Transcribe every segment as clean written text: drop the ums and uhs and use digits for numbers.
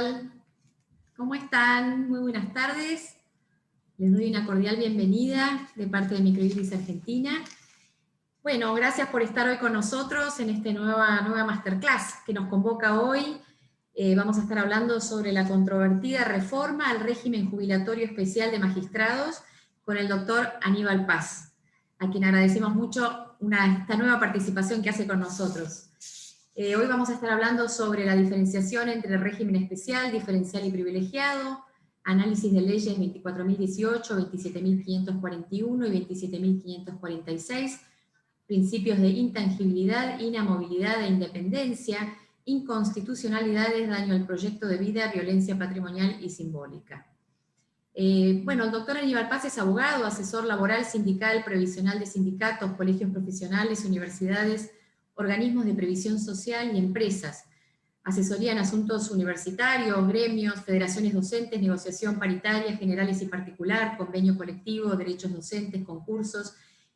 tal? ¿Cómo están? Muy buenas tardes. Les doy una cordial bienvenida de parte de Microjuris Argentina. Bueno, gracias por estar hoy con nosotros en esta nueva masterclass que nos convoca hoy. Vamos a estar hablando sobre la controvertida reforma al régimen jubilatorio especial de magistrados con el doctor Aníbal Paz, a quien agradecemos mucho esta nueva participación que hace con nosotros. Hoy vamos a estar hablando sobre la diferenciación entre régimen especial, diferencial y privilegiado, análisis de leyes 24.018, 27.541 y 27.546, principios de intangibilidad, inamovilidad e independencia, inconstitucionalidades, daño al proyecto de vida, violencia patrimonial y simbólica. Bueno, el doctor Aníbal Paz es abogado, asesor laboral, sindical, previsional de sindicatos, colegios profesionales, universidades, organismos de previsión social y empresas, asesoría en asuntos universitarios, gremios, federaciones docentes, negociación paritaria, generales y particular, convenio colectivo, derechos docentes, concursos,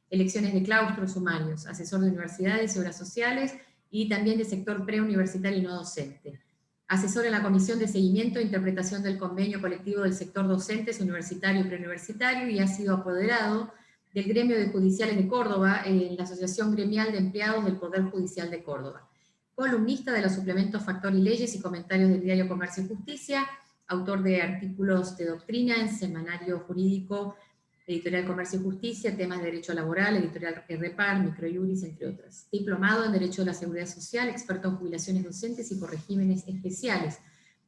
elecciones de claustros, sumarios, asesor de universidades y obras sociales, y también de sector preuniversitario y no docente. Asesor en la Comisión de Seguimiento e Interpretación del Convenio Colectivo del Sector Docentes, Universitario y Preuniversitario, y ha sido apoderado del Gremio de Judiciales de Córdoba, en la Asociación Gremial de Empleados del Poder Judicial de Córdoba. Columnista de los suplementos Factor y Leyes y comentarios del diario Comercio y Justicia, autor de artículos de doctrina en Semanario Jurídico, Editorial Comercio y Justicia, temas de derecho laboral, Editorial Repar, Microjuris, entre otras. Diplomado en Derecho de la Seguridad Social, experto en jubilaciones docentes y por regímenes especiales.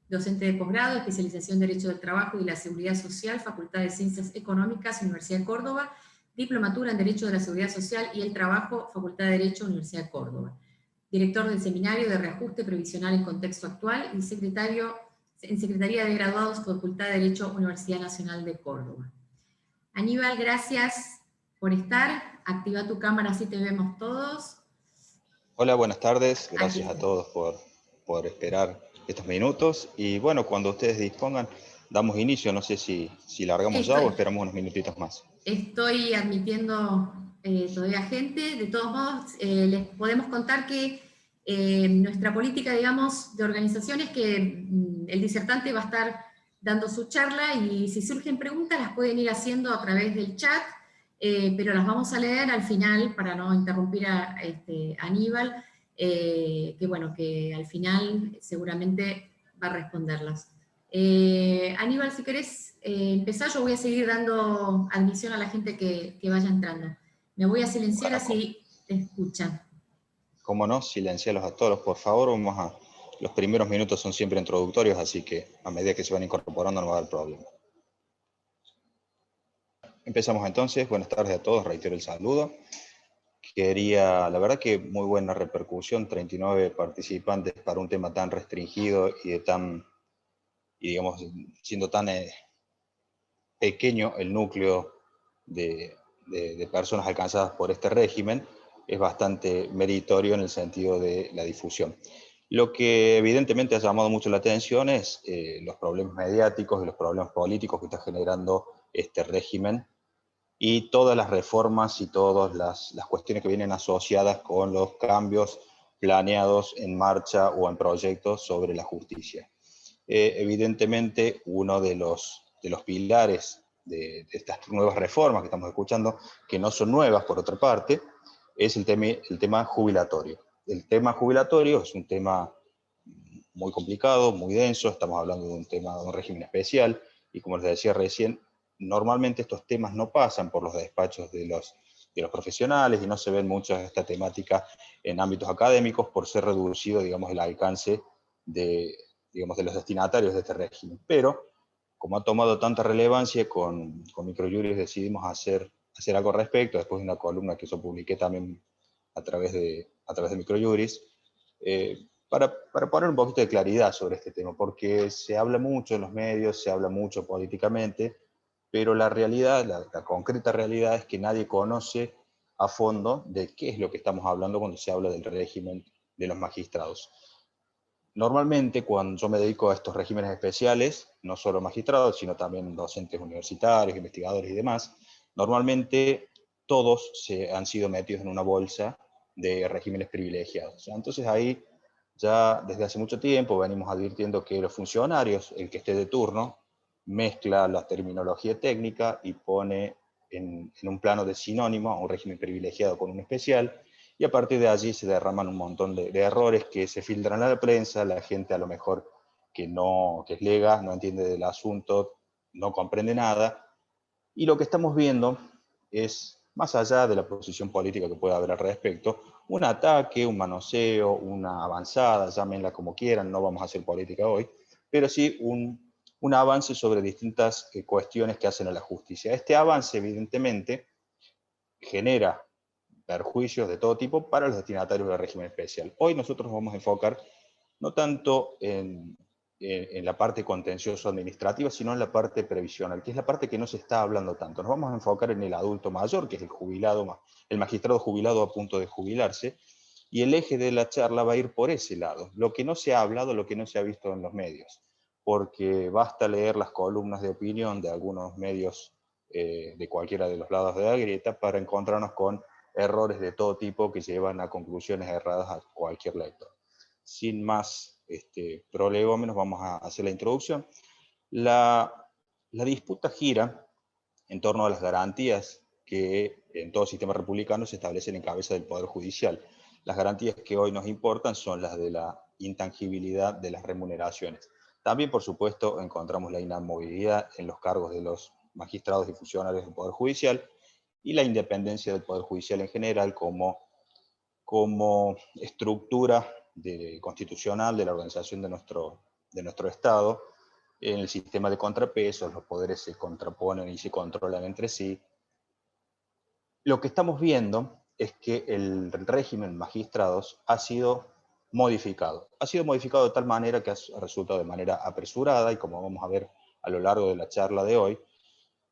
Docente de posgrado, especialización en Derecho del Trabajo y la Seguridad Social, Facultad de Ciencias Económicas, Universidad de Córdoba, diplomatura en Derecho de la Seguridad Social y el Trabajo, Facultad de Derecho, Universidad de Córdoba. Director del Seminario de Reajuste Previsional en Contexto Actual y secretario en Secretaría de Graduados, Facultad de Derecho, Universidad Nacional de Córdoba. Aníbal, gracias por estar. Activa tu cámara, así te vemos todos. Hola, buenas tardes. Gracias a todos por esperar estos minutos. Y bueno, cuando ustedes dispongan, damos inicio. No sé si largamos ya o esperamos unos minutitos más. Estoy admitiendo todavía gente. De todos modos, les podemos contar que nuestra política, digamos, de organización es que el disertante va a estar dando su charla y si surgen preguntas las pueden ir haciendo a través del chat, pero las vamos a leer al final para no interrumpir a Aníbal, que bueno, que al final seguramente va a responderlas. Aníbal, si querés empezar, yo voy a seguir dando admisión a la gente que vaya entrando. Me voy a silenciar así te escuchan. Cómo no, silencialos a todos, por favor. Los primeros minutos son siempre introductorios, así que a medida que se van incorporando no va a haber problema. Empezamos entonces. Buenas tardes a todos, reitero el saludo. La verdad que muy buena repercusión, 39 participantes para un tema tan restringido y digamos, siendo tan pequeño el núcleo de personas alcanzadas por este régimen, es bastante meritorio en el sentido de la difusión. Lo que evidentemente ha llamado mucho la atención es los problemas mediáticos y los problemas políticos que está generando este régimen y todas las reformas y todas las cuestiones que vienen asociadas con los cambios planeados en marcha o en proyectos sobre la justicia. Evidentemente, uno de los pilares de estas nuevas reformas que estamos escuchando, que no son nuevas por otra parte, es el tema jubilatorio. El tema jubilatorio es un tema muy complicado, muy denso, estamos hablando de un régimen especial, y como les decía recién, normalmente estos temas no pasan por los despachos de los profesionales y no se ven mucho esta temática en ámbitos académicos por ser reducido, digamos, el alcance de los destinatarios de este régimen. Pero, como ha tomado tanta relevancia, con Microjuris decidimos hacer algo al respecto, después de una columna que yo publiqué también a través de Microjuris, para poner un poquito de claridad sobre este tema, porque se habla mucho en los medios, se habla mucho políticamente, pero la realidad, la concreta realidad es que nadie conoce a fondo de qué es lo que estamos hablando cuando se habla del régimen de los magistrados. Normalmente, cuando yo me dedico a estos regímenes especiales, no solo magistrados, sino también docentes universitarios, investigadores y demás, normalmente todos han sido metidos en una bolsa de regímenes privilegiados. Entonces ahí Ya desde hace mucho tiempo venimos advirtiendo que los funcionarios, el que esté de turno, mezcla la terminología técnica y pone en un plano de sinónimo a un régimen privilegiado con un especial, y a partir de allí se derraman un montón de errores que se filtran a la prensa, la gente a lo mejor que es lega, no entiende del asunto, no comprende nada, y lo que estamos viendo es, más allá de la posición política que pueda haber al respecto, un ataque, un manoseo, una avanzada, llámenla como quieran, no vamos a hacer política hoy, pero sí un avance sobre distintas cuestiones que hacen a la justicia. Este avance, evidentemente, genera perjuicios de todo tipo para los destinatarios del régimen especial. Hoy nosotros nos vamos a enfocar no tanto en la parte contencioso administrativa, sino en la parte previsional, que es la parte que no se está hablando tanto. Nos vamos a enfocar en el adulto mayor, que es el jubilado, el magistrado jubilado a punto de jubilarse, y el eje de la charla va a ir por ese lado, lo que no se ha hablado, lo que no se ha visto en los medios, porque basta leer las columnas de opinión de algunos medios de cualquiera de los lados de la grieta para encontrarnos con errores de todo tipo que llevan a conclusiones erradas a cualquier lector. Sin más prolegómenos, vamos a hacer la introducción. La disputa gira en torno a las garantías que en todo sistema republicano se establecen en cabeza del Poder Judicial. Las garantías que hoy nos importan son las de la intangibilidad de las remuneraciones. También, por supuesto, encontramos la inamovilidad en los cargos de los magistrados y funcionarios del Poder Judicial y la independencia del Poder Judicial en general como estructura constitucional de la organización de nuestro Estado. En el sistema de contrapesos, los poderes se contraponen y se controlan entre sí. Lo que estamos viendo es que el régimen magistrados ha sido modificado. Ha sido modificado de tal manera que ha resultado de manera apresurada, y como vamos a ver a lo largo de la charla de hoy,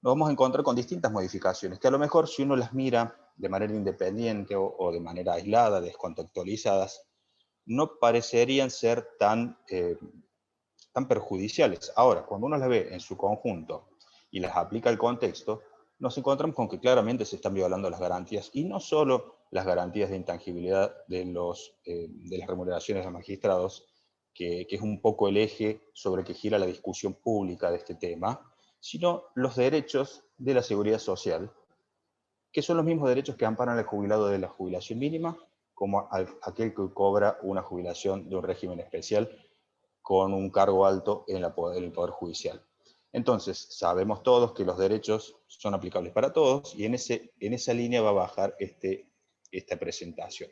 nos vamos a encontrar con distintas modificaciones, que a lo mejor si uno las mira de manera independiente o de manera aislada, descontextualizadas, no parecerían ser tan perjudiciales. Ahora, cuando uno las ve en su conjunto y las aplica al contexto, nos encontramos con que claramente se están violando las garantías, y no solo las garantías de intangibilidad de las remuneraciones de los magistrados, que es un poco el eje sobre que gira la discusión pública de este tema, sino los derechos de la seguridad social, que son los mismos derechos que amparan al jubilado de la jubilación mínima, como aquel que cobra una jubilación de un régimen especial con un cargo alto en el Poder Judicial. Entonces, sabemos todos que los derechos son aplicables para todos, y en esa línea va a bajar esta presentación.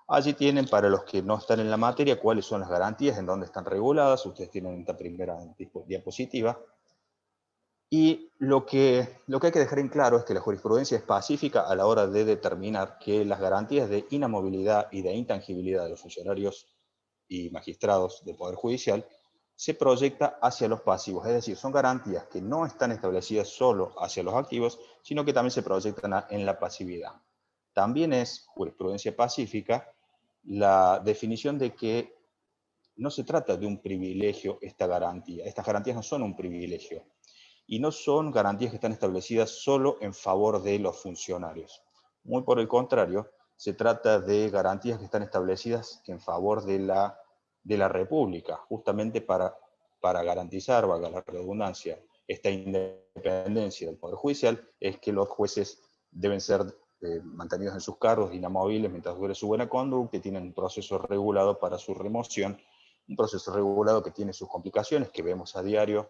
Allí tienen, para los que no están en la materia, cuáles son las garantías, en dónde están reguladas. Ustedes tienen esta primera diapositiva. Y lo que hay que dejar en claro es que la jurisprudencia es pacífica a la hora de determinar que las garantías de inamovilidad y de intangibilidad de los funcionarios y magistrados del Poder Judicial se proyecta hacia los pasivos, es decir, son garantías que no están establecidas solo hacia los activos, sino que también se proyectan en la pasividad. También es jurisprudencia pacífica la definición de que no se trata de un privilegio esta garantía. Estas garantías no son un privilegio, y no son garantías que están establecidas solo en favor de los funcionarios. Muy por el contrario, se trata de garantías que están establecidas en favor de la República, justamente para garantizar, valga la redundancia, esta independencia del Poder Judicial. Es que los jueces deben ser mantenidos en sus cargos inamovibles mientras dure su buena conducta, y tienen un proceso regulado para su remoción, un proceso regulado que tiene sus complicaciones, que vemos a diario,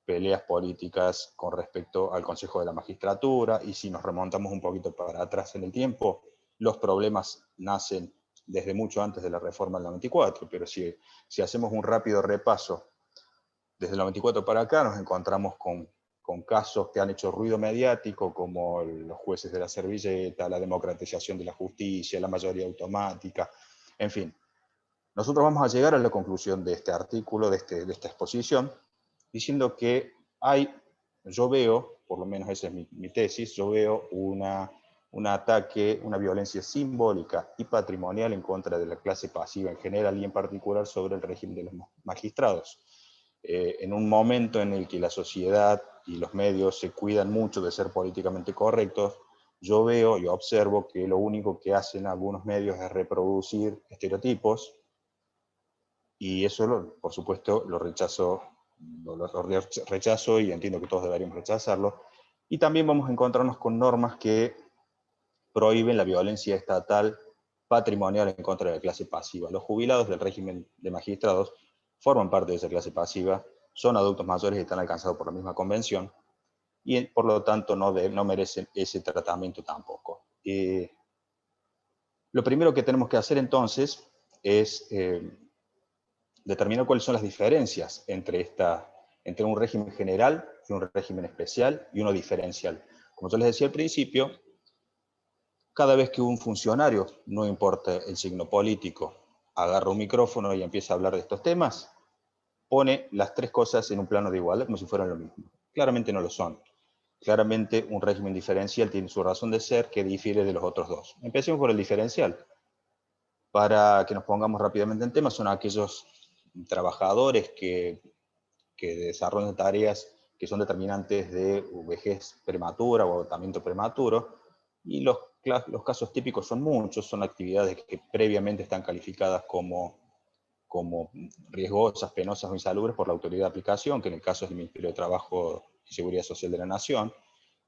peleas políticas con respecto al Consejo de la Magistratura, y si nos remontamos un poquito para atrás en el tiempo, los problemas nacen desde mucho antes de la reforma del 94, pero si hacemos un rápido repaso, desde el 94 para acá nos encontramos con casos que han hecho ruido mediático, como los jueces de la servilleta, la democratización de la justicia, la mayoría automática, en fin. Nosotros vamos a llegar a la conclusión de este artículo, de esta exposición, diciendo que yo veo, por lo menos esa es mi tesis, yo veo un ataque, una violencia simbólica y patrimonial en contra de la clase pasiva en general, y en particular sobre el régimen de los magistrados. En un momento en el que la sociedad y los medios se cuidan mucho de ser políticamente correctos, yo observo que lo único que hacen algunos medios es reproducir estereotipos y eso, por supuesto, lo rechazo y entiendo que todos deberíamos rechazarlo. Y también vamos a encontrarnos con normas que prohíben la violencia estatal patrimonial en contra de la clase pasiva. Los jubilados del régimen de magistrados forman parte de esa clase pasiva, son adultos mayores y están alcanzados por la misma convención, y por lo tanto no merecen ese tratamiento tampoco. Lo primero que tenemos que hacer entonces es determinar cuáles son las diferencias entre un régimen general y un régimen especial y uno diferencial. Como yo les decía al principio, cada vez que un funcionario, no importa el signo político, agarra un micrófono y empieza a hablar de estos temas, pone las tres cosas en un plano de igualdad como si fueran lo mismo. Claramente no lo son. Claramente un régimen diferencial tiene su razón de ser que difiere de los otros dos. Empecemos por el diferencial. Para que nos pongamos rápidamente en tema, son aquellos trabajadores que desarrollan tareas que son determinantes de vejez prematura o agotamiento prematuro, y los casos típicos son muchos, son actividades que previamente están calificadas como riesgosas, penosas o insalubres por la autoridad de aplicación, que en el caso es el Ministerio de Trabajo y Seguridad Social de la Nación.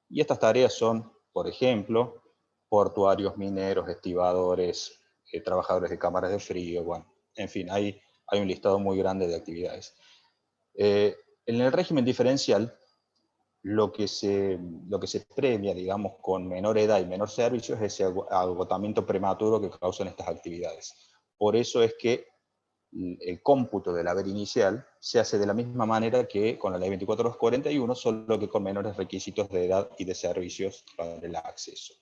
Y estas tareas son, por ejemplo, portuarios, mineros, estibadores, trabajadores de cámaras de frío, bueno, en fin, hay un listado muy grande de actividades. En el régimen diferencial, lo que se premia, digamos, con menor edad y menor servicio es ese agotamiento prematuro que causan estas actividades. Por eso es que el cómputo del haber inicial se hace de la misma manera que con la ley 2441, solo que con menores requisitos de edad y de servicios para el acceso.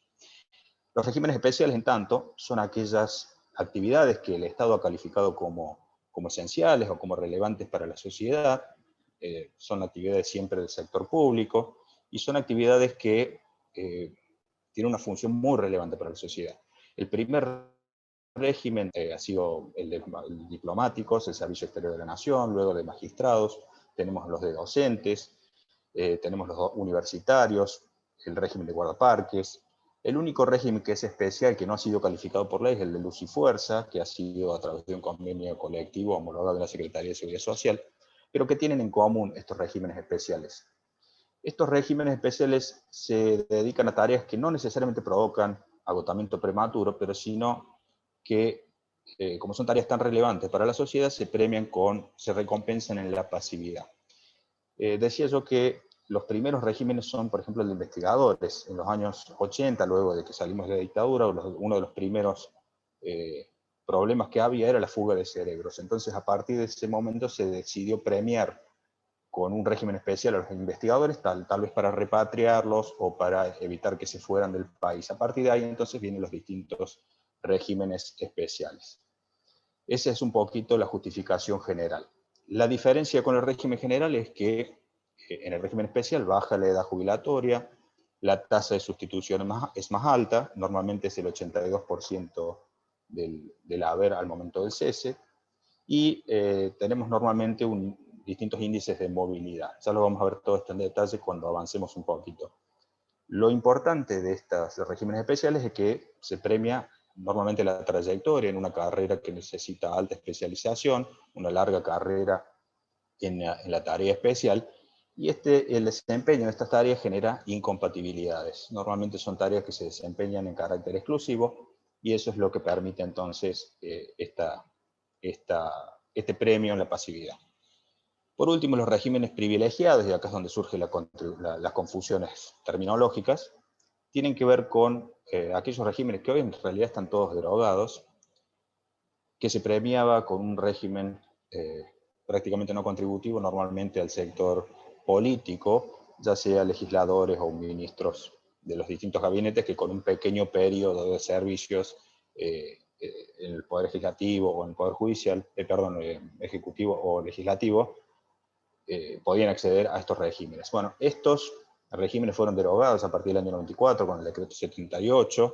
Los regímenes especiales, en tanto, son aquellas actividades que el Estado ha calificado como esenciales o como relevantes para la sociedad, son actividades siempre del sector público, y son actividades que tienen una función muy relevante para la sociedad. El primer régimen ha sido el de diplomáticos, el Servicio Exterior de la Nación, luego de magistrados, tenemos los de docentes, tenemos los universitarios, el régimen de guardaparques. El único régimen que es especial, que no ha sido calificado por ley, es el de luz y fuerza, que ha sido a través de un convenio colectivo homologado de la Secretaría de Seguridad Social, pero que tienen en común estos regímenes especiales. Estos regímenes especiales se dedican a tareas que no necesariamente provocan agotamiento prematuro, pero sino que, como son tareas tan relevantes para la sociedad, se recompensan en la pasividad. Decía yo que los primeros regímenes son, por ejemplo, el de investigadores. En los años 80, luego de que salimos de la dictadura, uno de los primeros problemas que había era la fuga de cerebros. Entonces, a partir de ese momento se decidió premiar con un régimen especial a los investigadores, tal vez para repatriarlos o para evitar que se fueran del país. A partir de ahí, entonces, vienen los distintos regímenes especiales. Esa es un poquito la justificación general. La diferencia con el régimen general es que en el régimen especial baja la edad jubilatoria, la tasa de sustitución es más alta, normalmente es el 82% del haber al momento del cese, y tenemos normalmente distintos índices de movilidad. Ya lo vamos a ver todo esto en detalle cuando avancemos un poquito. Lo importante de estos regímenes especiales es que se premia normalmente la trayectoria en una carrera que necesita alta especialización, una larga carrera en la tarea especial, y el desempeño de estas tareas genera incompatibilidades. Normalmente son tareas que se desempeñan en carácter exclusivo, y eso es lo que permite entonces este premio en la pasividad. Por último, los regímenes privilegiados, y acá es donde surgen las confusiones terminológicas, tienen que ver con aquellos regímenes que hoy en realidad están todos derogados, que se premiaba con un régimen prácticamente no contributivo, normalmente al sector político, ya sea legisladores o ministros de los distintos gabinetes, que con un pequeño periodo de servicios en el Poder Ejecutivo o en el Poder Judicial, Ejecutivo o Legislativo, podían acceder a estos regímenes. Bueno, estos regímenes fueron derogados a partir del año 94 con el decreto 78,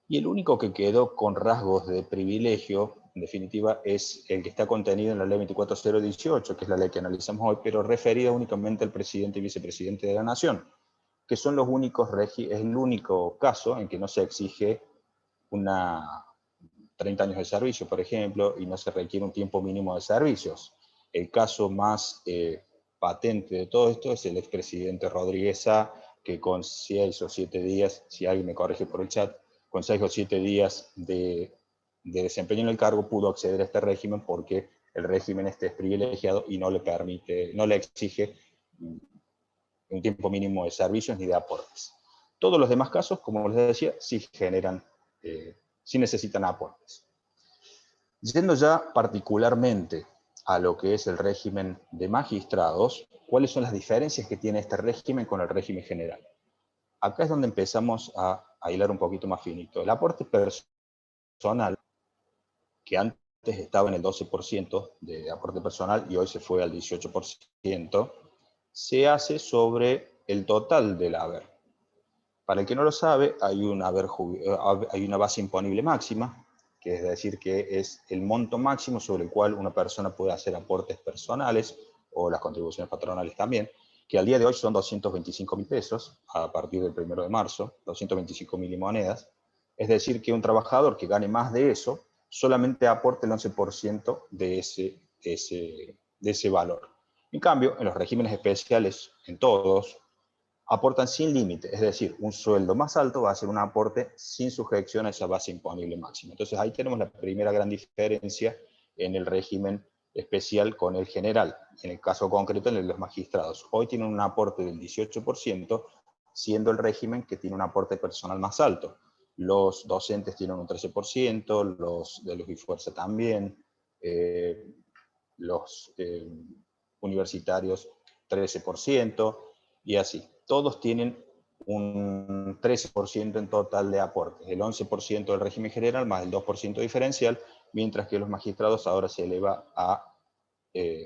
y el único que quedó con rasgos de privilegio, en definitiva, es el que está contenido en la ley 24018, que es la ley que analizamos hoy, pero referida únicamente al presidente y vicepresidente de la Nación, que son es el único caso en que no se exige una 30 años de servicio, por ejemplo, y no se requiere un tiempo mínimo de servicios. El caso más patente de todo esto es el expresidente Rodríguez A., que con 6 o 7 días, si alguien me corrige por el chat, con 6 o 7 días de desempeño en el cargo pudo acceder a este régimen porque el régimen este es privilegiado y no le permite, no le exige un tiempo mínimo de servicios ni de aportes. Todos los demás casos, como les decía, sí generan, sí necesitan aportes. Yendo ya particularmente a lo que es el régimen de magistrados, ¿cuáles son las diferencias que tiene este régimen con el régimen general? Acá es donde empezamos a hilar un poquito más finito. El aporte personal, que antes estaba en el 12% de aporte personal y hoy se fue al 18%, se hace sobre el total del haber. Para el que no lo sabe, hay una base imponible máxima, que es decir, que es el monto máximo sobre el cual una persona puede hacer aportes personales, o las contribuciones patronales también, que al día de hoy son 225.000 pesos, a partir del 1 de marzo, 225.000 monedas. Es decir, que un trabajador que gane más de eso, solamente aporte el 11% de ese valor. En cambio, en los regímenes especiales, en todos, aportan sin límite, es decir, un sueldo más alto va a ser un aporte sin sujeción a esa base imponible máxima. Entonces ahí tenemos la primera gran diferencia en el régimen especial con el general, en el caso concreto en el de los magistrados. Hoy tienen un aporte del 18%, siendo el régimen que tiene un aporte personal más alto. Los docentes tienen un 13%, los de los Bifuerza también, los universitarios 13%, y así. Todos tienen un 13% en total de aportes, el 11% del régimen general más el 2% diferencial, mientras que los magistrados ahora se eleva a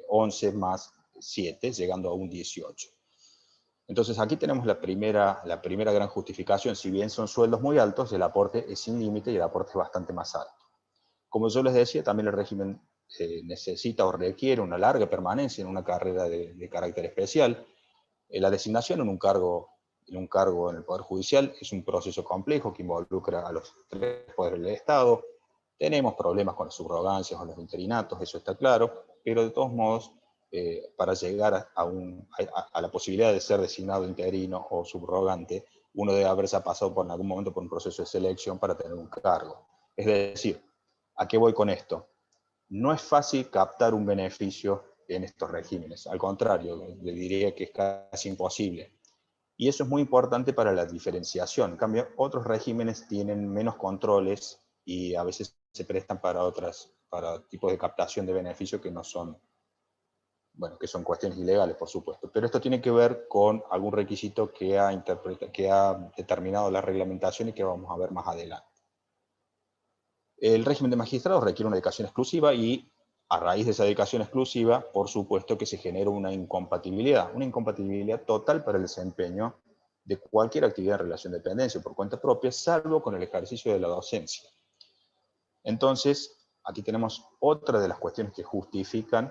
11 más 7, llegando a un 18. Entonces aquí tenemos la primera gran justificación. Si bien son sueldos muy altos, el aporte es sin límite y el aporte es bastante más alto. Como yo les decía, también el régimen necesita o requiere una larga permanencia en una carrera de carácter especial. La designación en un cargo en el Poder Judicial es un proceso complejo que involucra a los 3 poderes del Estado. Tenemos problemas con las subrogancias o los interinatos, eso está claro, pero de todos modos, para llegar a la posibilidad de ser designado interino o subrogante, uno debe haberse pasado en algún momento por un proceso de selección para tener un cargo. Es decir, ¿a qué voy con esto? No es fácil captar un beneficio en estos regímenes, al contrario, le diría que es casi imposible. Y eso es muy importante para la diferenciación. En cambio, otros regímenes tienen menos controles y a veces se prestan para tipos de captación de beneficio que no son, que son cuestiones ilegales, por supuesto. Pero esto tiene que ver con algún requisito que ha determinado la reglamentación y que vamos a ver más adelante. El régimen de magistrados requiere una dedicación exclusiva y a raíz de esa dedicación exclusiva, por supuesto que se genera una incompatibilidad total para el desempeño de cualquier actividad en relación de dependencia por cuenta propia, salvo con el ejercicio de la docencia. Entonces, aquí tenemos otra de las cuestiones que justifican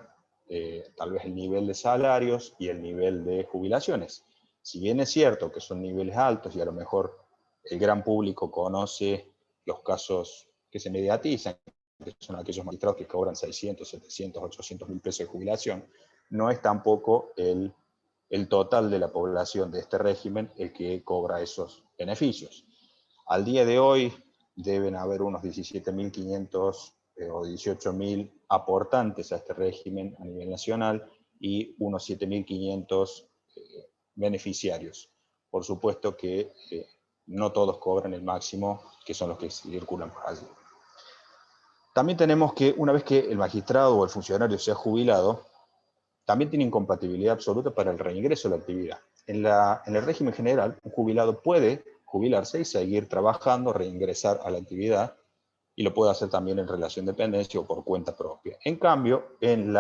tal vez el nivel de salarios y el nivel de jubilaciones. Si bien es cierto que son niveles altos y a lo mejor el gran público conoce los casos que se mediatizan, que son aquellos magistrados que cobran 600, 700, 800 mil pesos de jubilación, no es tampoco el total de la población de este régimen el que cobra esos beneficios. Al día de hoy deben haber unos 17.500 o 18.000 aportantes a este régimen a nivel nacional y unos 7.500 beneficiarios. Por supuesto que no todos cobran el máximo, que son los que circulan por allí. También tenemos que una vez que el magistrado o el funcionario se ha jubilado, también tiene incompatibilidad absoluta para el reingreso a la actividad. En el régimen general, un jubilado puede jubilarse y seguir trabajando, reingresar a la actividad, y lo puede hacer también en relación de dependencia o por cuenta propia. En cambio, en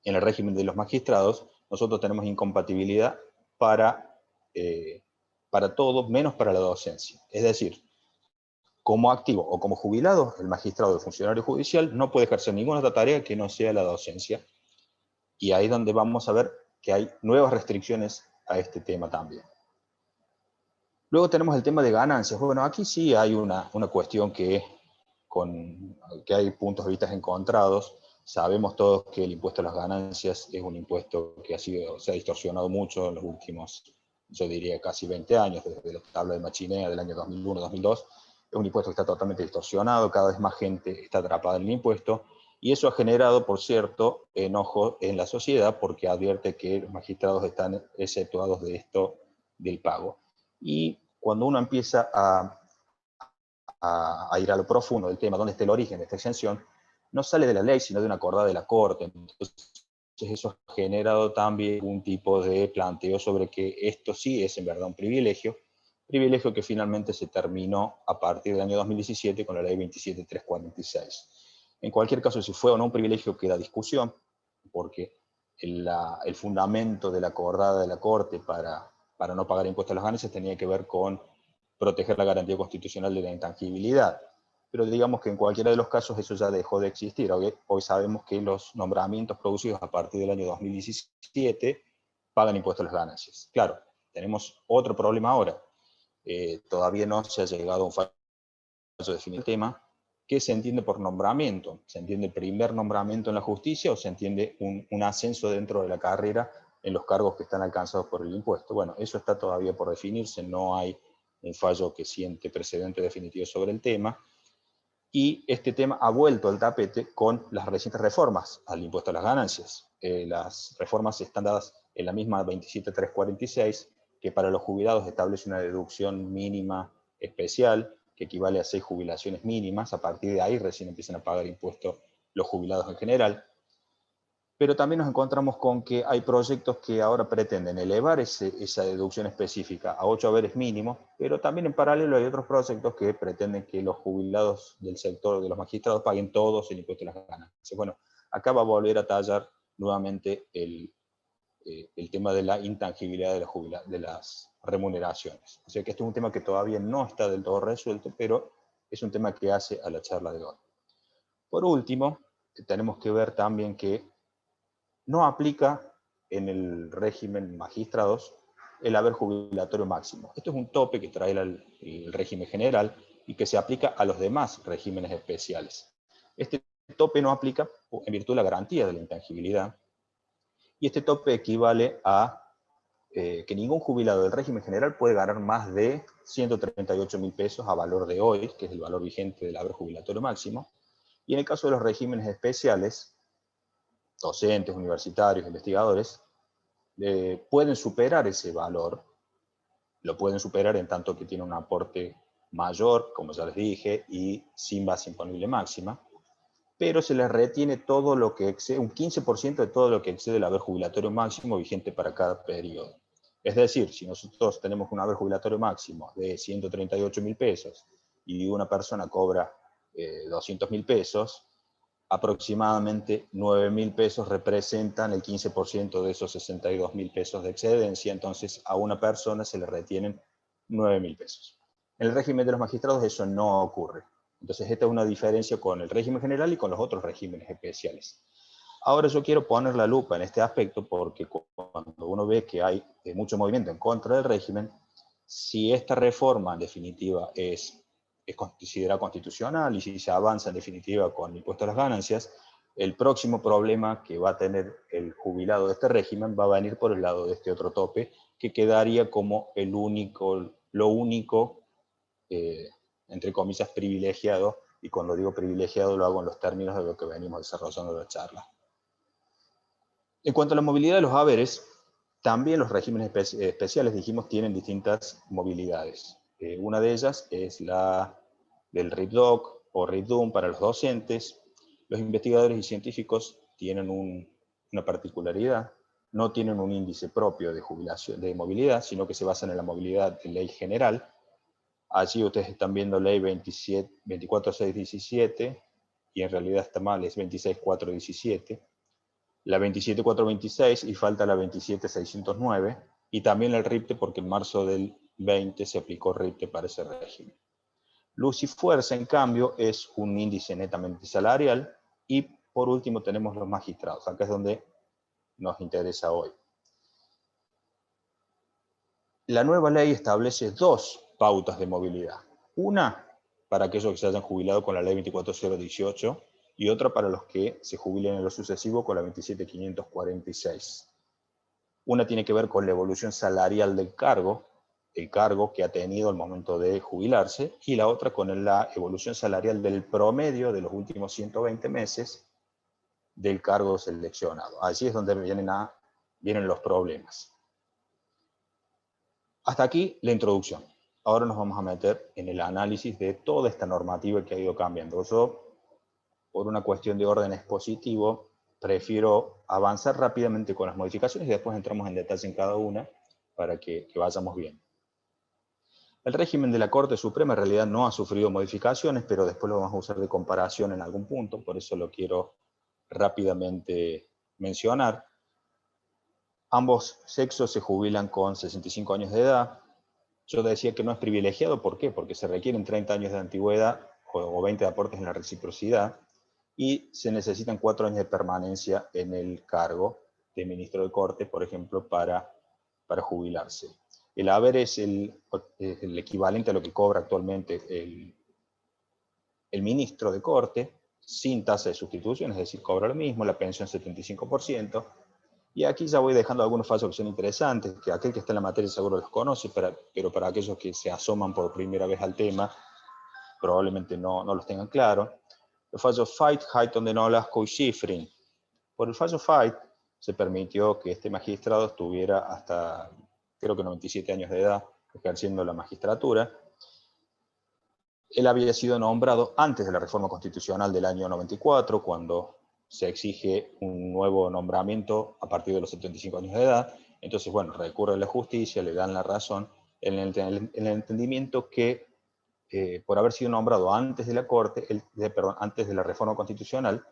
el régimen de los magistrados, nosotros tenemos incompatibilidad para todo, menos para la docencia. Es decir, como activo o como jubilado, el magistrado o el funcionario judicial no puede ejercer ninguna otra tarea que no sea la docencia. Y ahí es donde vamos a ver que hay nuevas restricciones a este tema también. Luego tenemos el tema de ganancias. Bueno, aquí sí hay una cuestión que que hay puntos de vista encontrados. Sabemos todos que el impuesto a las ganancias es un impuesto que se ha distorsionado mucho en los últimos, yo diría, casi 20 años, desde la tabla de Machinea del año 2001-2002. Es un impuesto que está totalmente distorsionado, cada vez más gente está atrapada en el impuesto, y eso ha generado, por cierto, enojo en la sociedad, porque advierte que los magistrados están exceptuados de esto del pago. Y cuando uno empieza a ir a lo profundo del tema, dónde está el origen de esta exención, no sale de la ley, sino de una acordada de la Corte. Entonces, eso ha generado también un tipo de planteo sobre que esto sí es en verdad un privilegio que finalmente se terminó a partir del año 2017 con la ley 27346. En cualquier caso, si fue o no un privilegio queda discusión, porque el fundamento de la acordada de la Corte para no pagar impuestos a las ganancias tenía que ver con proteger la garantía constitucional de la intangibilidad. Pero digamos que en cualquiera de los casos eso ya dejó de existir. Hoy sabemos que los nombramientos producidos a partir del año 2017 pagan impuestos a las ganancias. Claro, tenemos otro problema ahora. Todavía no se ha llegado a un fallo definitivo del tema. ¿Qué se entiende por nombramiento? ¿Se entiende el primer nombramiento en la justicia o se entiende un ascenso dentro de la carrera en los cargos que están alcanzados por el impuesto? Bueno, eso está todavía por definirse, no hay un fallo que siente precedente definitivo sobre el tema. Y este tema ha vuelto al tapete con las recientes reformas al impuesto a las ganancias. Las reformas están dadas en la misma 27346, que para los jubilados establece una deducción mínima especial, que equivale a 6 jubilaciones mínimas. A partir de ahí recién empiezan a pagar impuestos los jubilados en general. Pero también nos encontramos con que hay proyectos que ahora pretenden elevar esa deducción específica a 8 haberes mínimos, pero también en paralelo hay otros proyectos que pretenden que los jubilados del sector de los magistrados paguen todos el impuesto a las ganancias. Bueno, acá va a volver a tallar nuevamente el tema de la intangibilidad de las remuneraciones. O sea que este es un tema que todavía no está del todo resuelto, pero es un tema que hace a la charla de hoy. Por último, tenemos que ver también que no aplica en el régimen magistrados el haber jubilatorio máximo. Esto es un tope que trae el régimen general y que se aplica a los demás regímenes especiales. Este tope no aplica en virtud de la garantía de la intangibilidad, y este tope equivale a que ningún jubilado del régimen general puede ganar más de 138.000 pesos a valor de hoy, que es el valor vigente del haber jubilatorio máximo, y en el caso de los regímenes especiales, docentes, universitarios, investigadores, pueden superar ese valor, lo pueden superar en tanto que tiene un aporte mayor, como ya les dije, y sin base imponible máxima, pero se les retiene todo lo que excede, un 15% de todo lo que excede el haber jubilatorio máximo vigente para cada periodo. Es decir, si nosotros tenemos un haber jubilatorio máximo de 138.000 pesos y una persona cobra 200.000 pesos, aproximadamente 9.000 pesos representan el 15% de esos 62.000 pesos de excedencia, entonces a una persona se le retienen 9.000 pesos. En el régimen de los magistrados eso no ocurre. Entonces esta es una diferencia con el régimen general y con los otros regímenes especiales. Ahora yo quiero poner la lupa en este aspecto porque cuando uno ve que hay mucho movimiento en contra del régimen, si esta reforma en definitiva es considerada constitucional y si se avanza en definitiva con el impuesto a las ganancias, el próximo problema que va a tener el jubilado de este régimen va a venir por el lado de este otro tope, que quedaría como lo único, entre comillas, privilegiado, y cuando digo privilegiado lo hago en los términos de lo que venimos desarrollando en la charla. En cuanto a la movilidad de los haberes, también los regímenes especiales, dijimos, tienen distintas movilidades. Una de ellas es la del RIPDOC o RIPDUM para los docentes. Los investigadores y científicos tienen una particularidad, no tienen un índice propio de jubilación, de movilidad, sino que se basan en la movilidad de ley general. Allí ustedes están viendo ley 24.617 y en realidad está mal, es 26.417. La 27.426 y falta la 27.609, y también el RIPTE porque en marzo del 20 se aplicó RIPTE para ese régimen. Luz y fuerza, en cambio, es un índice netamente salarial, y por último tenemos los magistrados, acá es donde nos interesa hoy. La nueva ley establece dos pautas de movilidad. Una para aquellos que se hayan jubilado con la ley 24018 y otra para los que se jubilen en lo sucesivo con la 27546. Una tiene que ver con la evolución salarial del cargo, el cargo que ha tenido al momento de jubilarse, y la otra con la evolución salarial del promedio de los últimos 120 meses del cargo seleccionado. Allí es donde vienen los problemas. Hasta aquí la introducción. Ahora nos vamos a meter en el análisis de toda esta normativa que ha ido cambiando. Yo, por una cuestión de orden expositivo, prefiero avanzar rápidamente con las modificaciones y después entramos en detalle en cada una para que vayamos bien. El régimen de la Corte Suprema en realidad no ha sufrido modificaciones, pero después lo vamos a usar de comparación en algún punto, por eso lo quiero rápidamente mencionar. Ambos sexos se jubilan con 65 años de edad. Yo decía que no es privilegiado, ¿por qué? Porque se requieren 30 años de antigüedad o 20 de aportes en la reciprocidad y se necesitan 4 años de permanencia en el cargo de ministro de Corte, por ejemplo, para jubilarse. El haber es el equivalente a lo que cobra actualmente el ministro de Corte, sin tasa de sustitución, es decir, cobra lo mismo, la pensión 75%. Y aquí ya voy dejando algunos fallos que son interesantes, que aquel que está en la materia seguro los conoce, pero para aquellos que se asoman por primera vez al tema, probablemente no los tengan claro. Los fallos Fait, Hayton de Nolasco y Schifrin. Por el fallo Fait se permitió que este magistrado estuviera hasta, creo que 97 años de edad, ejerciendo la magistratura. Él había sido nombrado antes de la reforma constitucional del año 94, cuando se exige un nuevo nombramiento a partir de los 75 años de edad. Entonces, bueno, recurre a la justicia, le dan la razón en el entendimiento que por haber sido nombrado antes de la Corte, antes de la reforma constitucional,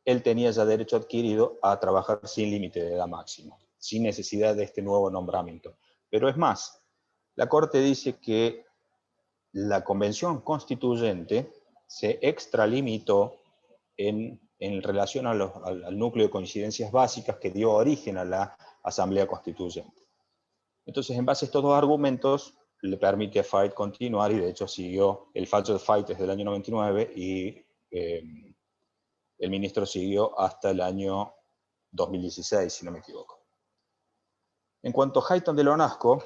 él tenía ya derecho adquirido a trabajar sin límite de edad máximo, sin necesidad de este nuevo nombramiento. Pero es más, la Corte dice que la Convención Constituyente se extralimitó en relación al núcleo de coincidencias básicas que dio origen a la Asamblea Constituyente. Entonces, en base a estos dos argumentos, le permite a Fait continuar, y de hecho siguió el fallo de Fait desde el año 99, y el ministro siguió hasta el año 2016, si no me equivoco. En cuanto a Hayton de Nolasco,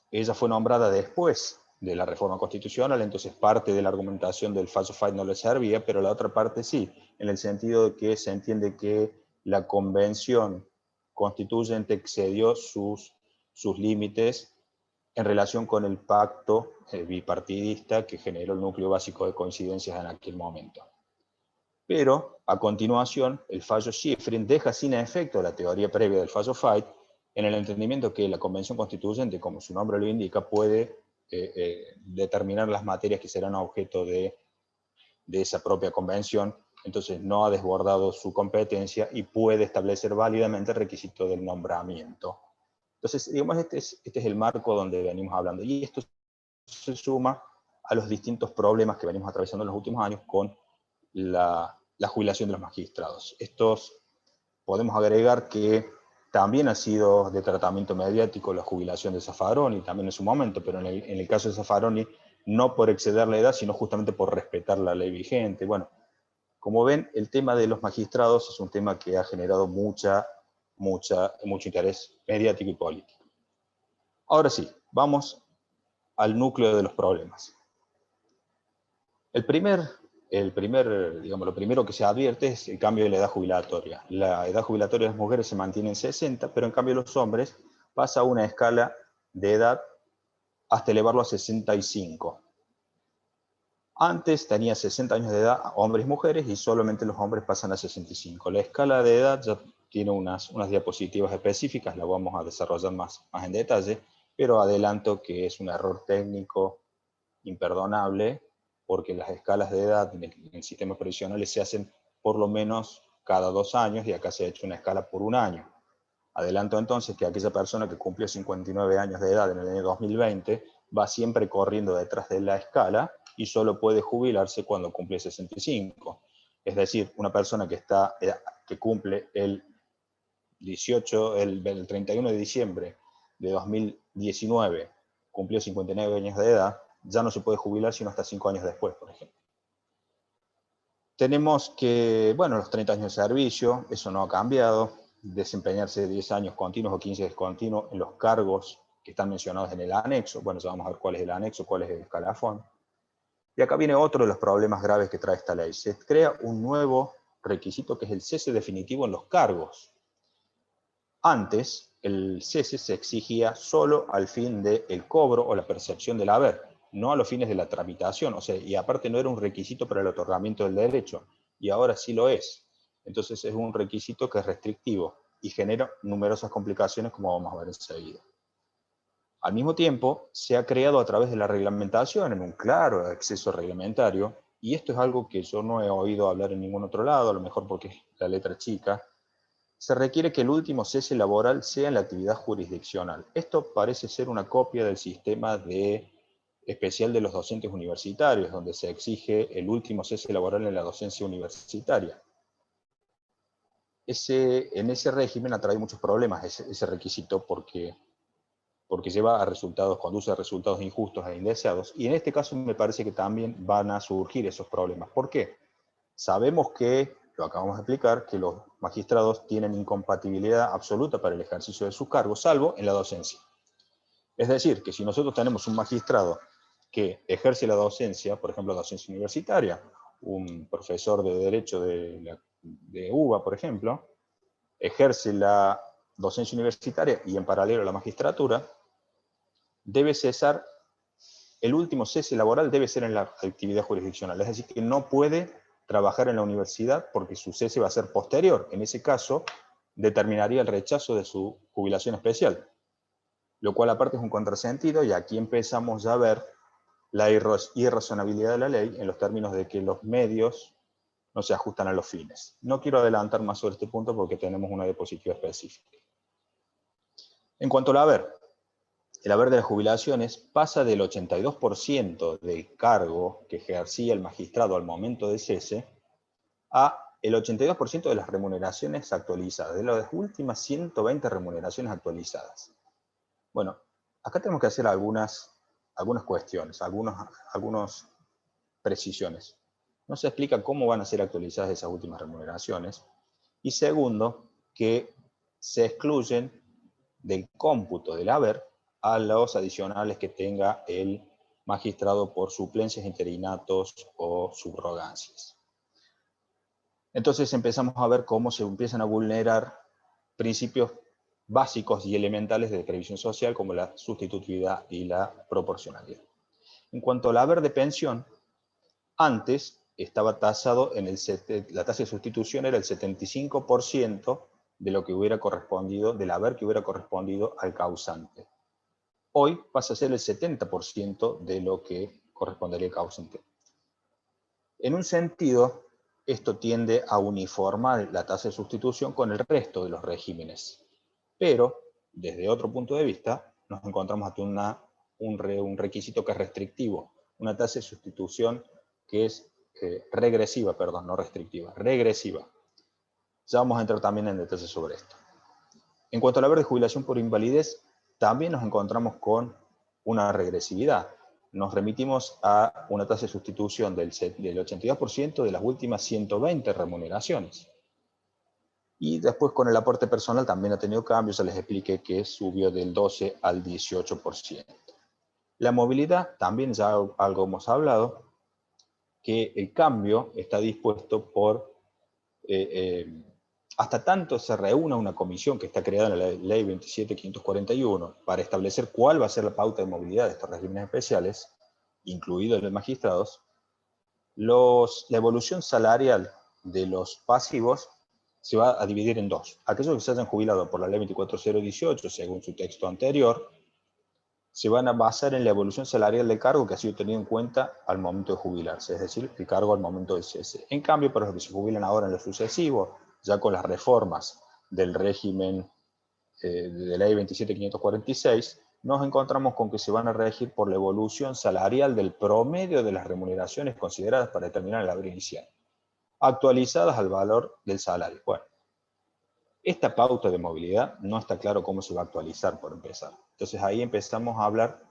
ella fue nombrada después de la reforma constitucional, entonces parte de la argumentación del fallo Fait no le servía, pero la otra parte sí, en el sentido de que se entiende que la convención constituyente excedió sus límites en relación con el pacto bipartidista que generó el núcleo básico de coincidencias en aquel momento. Pero, a continuación, el fallo Schifrin deja sin efecto la teoría previa del fallo Fait en el entendimiento que la Convención Constituyente, como su nombre lo indica, puede determinar las materias que serán objeto de esa propia convención, entonces no ha desbordado su competencia y puede establecer válidamente el requisito del nombramiento. Entonces, digamos, este es el marco donde venimos hablando, y esto se suma a los distintos problemas que venimos atravesando en los últimos años con la jubilación de los magistrados. Estos podemos agregar que también ha sido de tratamiento mediático la jubilación de Zaffaroni, también en su momento, pero en el caso de Zaffaroni, no por exceder la edad, sino justamente por respetar la ley vigente. Bueno, como ven, el tema de los magistrados es un tema que ha generado mucho interés mediático y político. Ahora sí, vamos al núcleo de los problemas. Lo primero que se advierte es el cambio de la edad jubilatoria. La edad jubilatoria de las mujeres se mantiene en 60, pero en cambio los hombres pasa a una escala de edad hasta elevarlo a 65. Antes tenía 60 años de edad hombres y mujeres, y solamente los hombres pasan a 65. La escala de edad ya tiene unas diapositivas específicas, la vamos a desarrollar más en detalle, pero adelanto que es un error técnico imperdonable, porque las escalas de edad en sistemas previsionales se hacen por lo menos cada 2 años, y acá se ha hecho una escala por 1 año. Adelanto entonces que aquella persona que cumplió 59 años de edad en el año 2020 va siempre corriendo detrás de la escala y solo puede jubilarse cuando cumple 65. Es decir, una persona que cumple el 31 de diciembre de 2019, cumplió 59 años de edad, ya no se puede jubilar sino hasta 5 años después, por ejemplo. Tenemos que, bueno, los 30 años de servicio, eso no ha cambiado, desempeñarse 10 años continuos o 15 discontinuos en los cargos que están mencionados en el anexo. Bueno, ya vamos a ver cuál es el anexo, cuál es el escalafón. Y acá viene otro de los problemas graves que trae esta ley. Se crea un nuevo requisito que es el cese definitivo en los cargos. Antes, el cese se exigía solo al fin del cobro o la percepción del haber, no a los fines de la tramitación. O sea, y aparte no era un requisito para el otorgamiento del derecho, y ahora sí lo es. Entonces es un requisito que es restrictivo y genera numerosas complicaciones, como vamos a ver enseguida. Al mismo tiempo, se ha creado a través de la reglamentación, en un claro exceso reglamentario, y esto es algo que yo no he oído hablar en ningún otro lado, a lo mejor porque es la letra chica. Se requiere que el último cese laboral sea en la actividad jurisdiccional. Esto parece ser una copia del sistema especial de los docentes universitarios, donde se exige el último cese laboral en la docencia universitaria. En ese régimen atrae muchos problemas ese requisito porque lleva a resultados, conduce a resultados injustos e indeseados, y en este caso me parece que también van a surgir esos problemas. ¿Por qué? Sabemos que, lo acabamos de explicar, que los magistrados tienen incompatibilidad absoluta para el ejercicio de sus cargos, salvo en la docencia. Es decir, que si nosotros tenemos un magistrado que ejerce la docencia, por ejemplo, docencia universitaria, un profesor de Derecho de UBA, por ejemplo, ejerce la docencia universitaria y en paralelo la magistratura, debe cesar, el último cese laboral debe ser en la actividad jurisdiccional. Es decir, que no puede trabajar en la universidad porque su cese va a ser posterior. En ese caso, determinaría el rechazo de su jubilación especial. Lo cual aparte es un contrasentido, y aquí empezamos ya a ver la irrazonabilidad de la ley en los términos de que los medios no se ajustan a los fines. No quiero adelantar más sobre este punto porque tenemos una diapositiva específica. En cuanto al haber, el haber de las jubilaciones pasa del 82% del cargo que ejercía el magistrado al momento del cese a el 82% de las remuneraciones actualizadas, de las últimas 120 remuneraciones actualizadas. Bueno, acá tenemos que hacer algunas cuestiones, algunas precisiones. No se explica cómo van a ser actualizadas esas últimas remuneraciones. Y segundo, que se excluyen del cómputo del haber a los adicionales que tenga el magistrado por suplencias, interinatos o subrogancias. Entonces empezamos a ver cómo se empiezan a vulnerar principios básicos y elementales de previsión social como la sustitutividad y la proporcionalidad. En cuanto al haber de pensión, antes estaba tasado la tasa de sustitución era el 75% de lo que hubiera correspondido, del haber que hubiera correspondido al causante. Hoy pasa a ser el 70% de lo que correspondería al causante. En un sentido, esto tiende a uniformar la tasa de sustitución con el resto de los regímenes. Pero, desde otro punto de vista, nos encontramos ante un requisito que es restrictivo, una tasa de sustitución que es regresiva, perdón, no restrictiva, regresiva. Ya vamos a entrar también en detalles sobre esto. En cuanto al haber de jubilación por invalidez, también nos encontramos con una regresividad. Nos remitimos a una tasa de sustitución del 82% de las últimas 120 remuneraciones. Y después con el aporte personal también ha tenido cambios, ya les expliqué que subió del 12 al 18%. La movilidad, también ya algo hemos hablado, que el cambio está dispuesto por, hasta tanto se reúna una comisión que está creada en la ley 27.541 para establecer cuál va a ser la pauta de movilidad de estos regímenes especiales, incluido el de magistrados, la evolución salarial de los pasivos se va a dividir en dos. Aquellos que se hayan jubilado por la ley 24.018, según su texto anterior, se van a basar en la evolución salarial del cargo que ha sido tenido en cuenta al momento de jubilarse, es decir, el cargo al momento del cese. En cambio, para los que se jubilan ahora en lo sucesivo, ya con las reformas del régimen de ley 27.546, nos encontramos con que se van a regir por la evolución salarial del promedio de las remuneraciones consideradas para determinar el haber inicial, actualizadas al valor del salario. Bueno, esta pauta de movilidad no está claro cómo se va a actualizar por empezar. Entonces ahí empezamos a hablar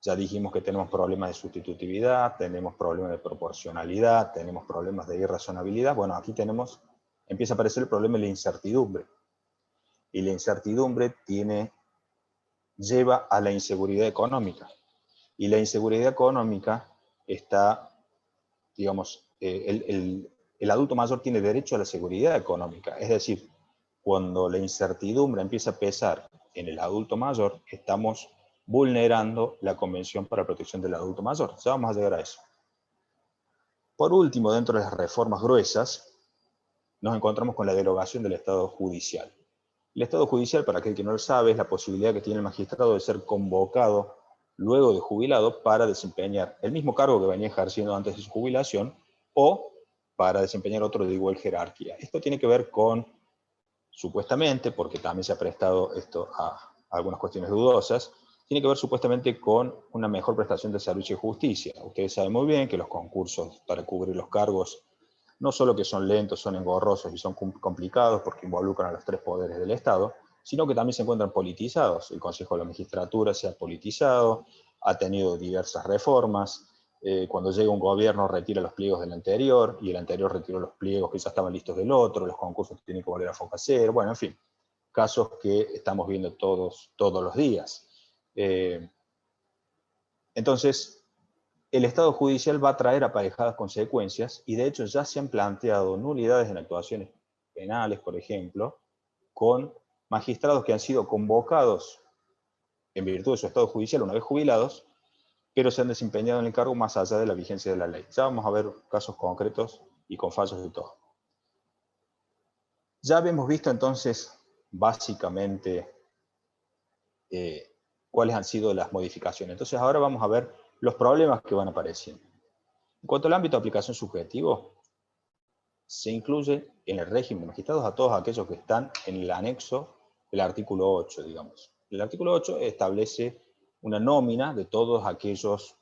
Ya dijimos que tenemos problemas de sustitutividad, tenemos problemas de proporcionalidad, tenemos problemas de irrazonabilidad. Bueno, aquí empieza a aparecer el problema de la incertidumbre. Y la incertidumbre lleva a la inseguridad económica. Y la inseguridad económica está, digamos, el adulto mayor tiene derecho a la seguridad económica. Es decir, cuando la incertidumbre empieza a pesar en el adulto mayor, estamos vulnerando la Convención para la Protección del Adulto Mayor. Ya vamos a llegar a eso. Por último, dentro de las reformas gruesas, nos encontramos con la derogación del Estado judicial. El Estado judicial, para aquel que no lo sabe, es la posibilidad que tiene el magistrado de ser convocado luego de jubilado para desempeñar el mismo cargo que venía ejerciendo antes de su jubilación o para desempeñar otro de igual jerarquía. Esto tiene que ver con, supuestamente, porque también se ha prestado esto a algunas cuestiones dudosas, tiene que ver supuestamente con una mejor prestación de servicio de justicia. Ustedes saben muy bien que los concursos para cubrir los cargos no solo que son lentos, son engorrosos y son complicados porque involucran a los tres poderes del Estado, sino que también se encuentran politizados. El Consejo de la Magistratura se ha politizado, ha tenido diversas reformas. Cuando llega un gobierno retira los pliegos del anterior y el anterior retiró los pliegos que ya estaban listos del otro, los concursos tienen que volver a focacer, bueno, en fin, casos que estamos viendo todos los días. Entonces, el Estado judicial va a traer aparejadas consecuencias y de hecho ya se han planteado nulidades en actuaciones penales, por ejemplo, con magistrados que han sido convocados en virtud de su estado judicial una vez jubilados, pero se han desempeñado en el cargo más allá de la vigencia de la ley. Ya vamos a ver casos concretos y con fallos de todo. Ya habíamos visto entonces básicamente cuáles han sido las modificaciones. Entonces ahora vamos a ver los problemas que van apareciendo. En cuanto al ámbito de aplicación subjetivo, se incluye en el régimen de magistrados a todos aquellos que están en el anexo del artículo 8, digamos. El artículo 8 establece una nómina de todos aquellos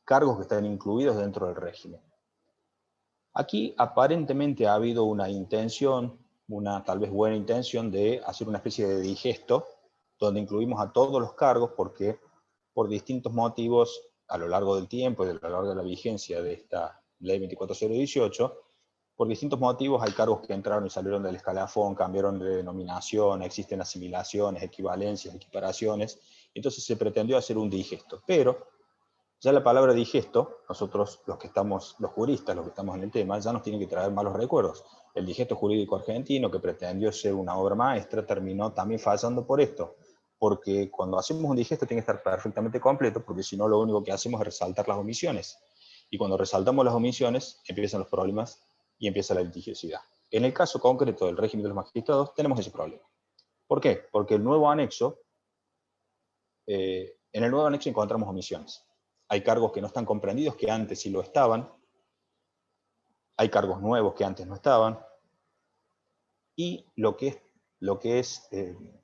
cargos que están incluidos dentro del régimen. Aquí aparentemente ha habido una intención, una tal vez buena intención, de hacer una especie de digesto, donde incluimos a todos los cargos porque por distintos motivos, a lo largo del tiempo y a lo largo de la vigencia de esta ley 24018, por distintos motivos hay cargos que entraron y salieron del escalafón, cambiaron de denominación, existen asimilaciones, equivalencias, equiparaciones, entonces se pretendió hacer un digesto. Pero ya la palabra digesto, nosotros los juristas, los que estamos en el tema, ya nos tienen que traer malos recuerdos. El digesto jurídico argentino, que pretendió ser una obra maestra, terminó también fallando por esto. Porque cuando hacemos un digesto tiene que estar perfectamente completo, porque si no lo único que hacemos es resaltar las omisiones. Y cuando resaltamos las omisiones, empiezan los problemas y empieza la litigiosidad. En el caso concreto del régimen de los magistrados, tenemos ese problema. ¿Por qué? Porque en el nuevo anexo encontramos omisiones. Hay cargos que no están comprendidos, que antes sí lo estaban. Hay cargos nuevos que antes no estaban. Y lo que es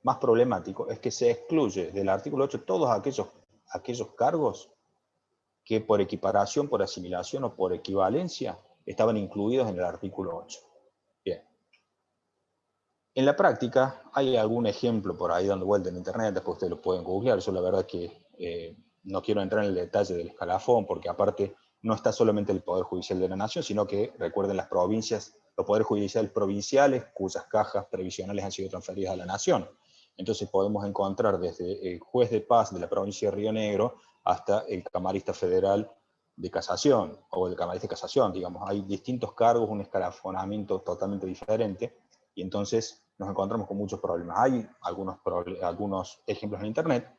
más problemático es que se excluye del artículo 8 todos aquellos cargos que por equiparación, por asimilación o por equivalencia estaban incluidos en el artículo 8. Bien. En la práctica, hay algún ejemplo por ahí dando vuelta en internet, después ustedes lo pueden googlear. Yo la verdad que no quiero entrar en el detalle del escalafón, porque aparte no está solamente el Poder Judicial de la Nación, sino que recuerden las provincias, los poderes judiciales provinciales, cuyas cajas previsionales han sido transferidas a la Nación. Entonces podemos encontrar desde el juez de paz de la provincia de Río Negro hasta el camarista federal de casación, o el camarista de casación, digamos. Hay distintos cargos, un escalafonamiento totalmente diferente, y entonces nos encontramos con muchos problemas. Hay algunos ejemplos en internet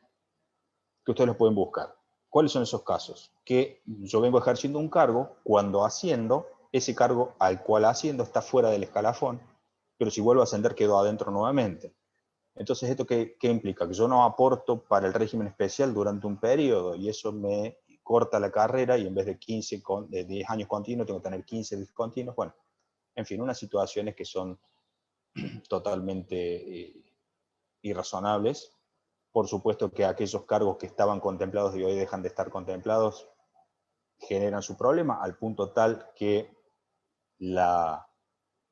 que ustedes los pueden buscar. ¿Cuáles son esos casos? Que yo vengo ejerciendo un cargo, cuando asciendo, ese cargo al cual asciendo está fuera del escalafón, pero si vuelvo a ascender quedo adentro nuevamente. Entonces, ¿esto qué implica? Que yo no aporto para el régimen especial durante un periodo, y eso me corta la carrera, y en vez de 10 años continuos, tengo que tener 15 discontinuos. Bueno, en fin, unas situaciones que son totalmente irrazonables. Por supuesto que aquellos cargos que estaban contemplados y hoy dejan de estar contemplados generan su problema, al punto tal que la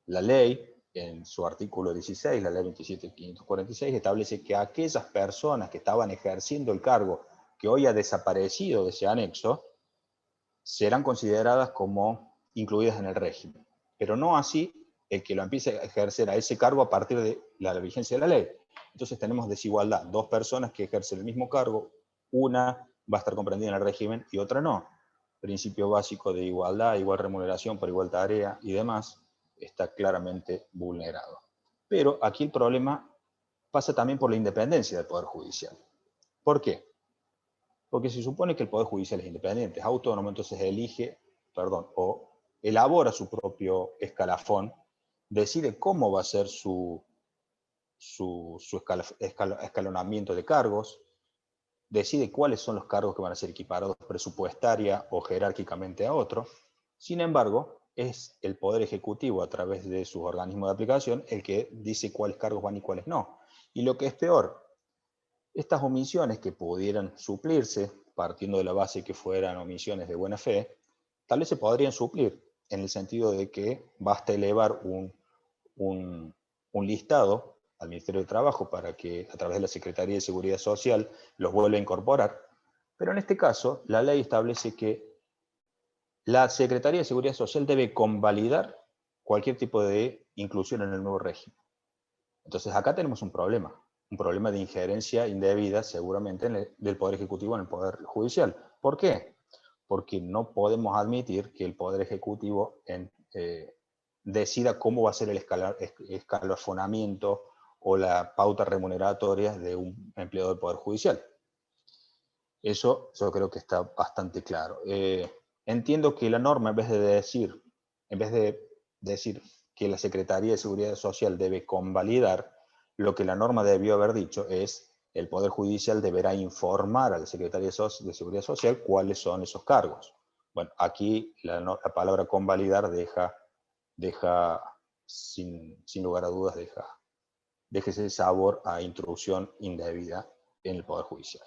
ley, en su artículo 16, la ley 27.546, establece que aquellas personas que estaban ejerciendo el cargo que hoy ha desaparecido de ese anexo, serán consideradas como incluidas en el régimen. Pero no así el que lo empiece a ejercer a ese cargo a partir de la vigencia de la ley. Entonces tenemos desigualdad, dos personas que ejercen el mismo cargo, una va a estar comprendida en el régimen y otra no. Principio básico de igualdad, igual remuneración por igual tarea y demás, está claramente vulnerado. Pero aquí el problema pasa también por la independencia del Poder Judicial. ¿Por qué? Porque se supone que el Poder Judicial es independiente, es autónomo, entonces o elabora su propio escalafón, decide cómo va a ser su escalonamiento de cargos, decide cuáles son los cargos que van a ser equiparados presupuestaria o jerárquicamente a otros. Sin embargo, es el Poder Ejecutivo, a través de sus organismos de aplicación, el que dice cuáles cargos van y cuáles no. Y lo que es peor, estas omisiones que pudieran suplirse, partiendo de la base que fueran omisiones de buena fe, tal vez se podrían suplir, en el sentido de que basta elevar un listado al Ministerio de Trabajo para que a través de la Secretaría de Seguridad Social los vuelva a incorporar. Pero en este caso, la ley establece que la Secretaría de Seguridad Social debe convalidar cualquier tipo de inclusión en el nuevo régimen. Entonces acá tenemos un problema de injerencia indebida seguramente del Poder Ejecutivo en el Poder Judicial. ¿Por qué? Porque no podemos admitir que el Poder Ejecutivo decida cómo va a ser el escalafonamiento o la pauta remuneratoria de un empleado del Poder Judicial. Eso yo creo que está bastante claro. Entiendo que la norma, en vez de decir que la Secretaría de Seguridad Social debe convalidar, lo que la norma debió haber dicho es el Poder Judicial deberá informar a la Secretaría de Seguridad Social cuáles son esos cargos. Bueno, aquí la palabra convalidar deja sin lugar a dudas, deja ese sabor a intrusión indebida en el Poder Judicial.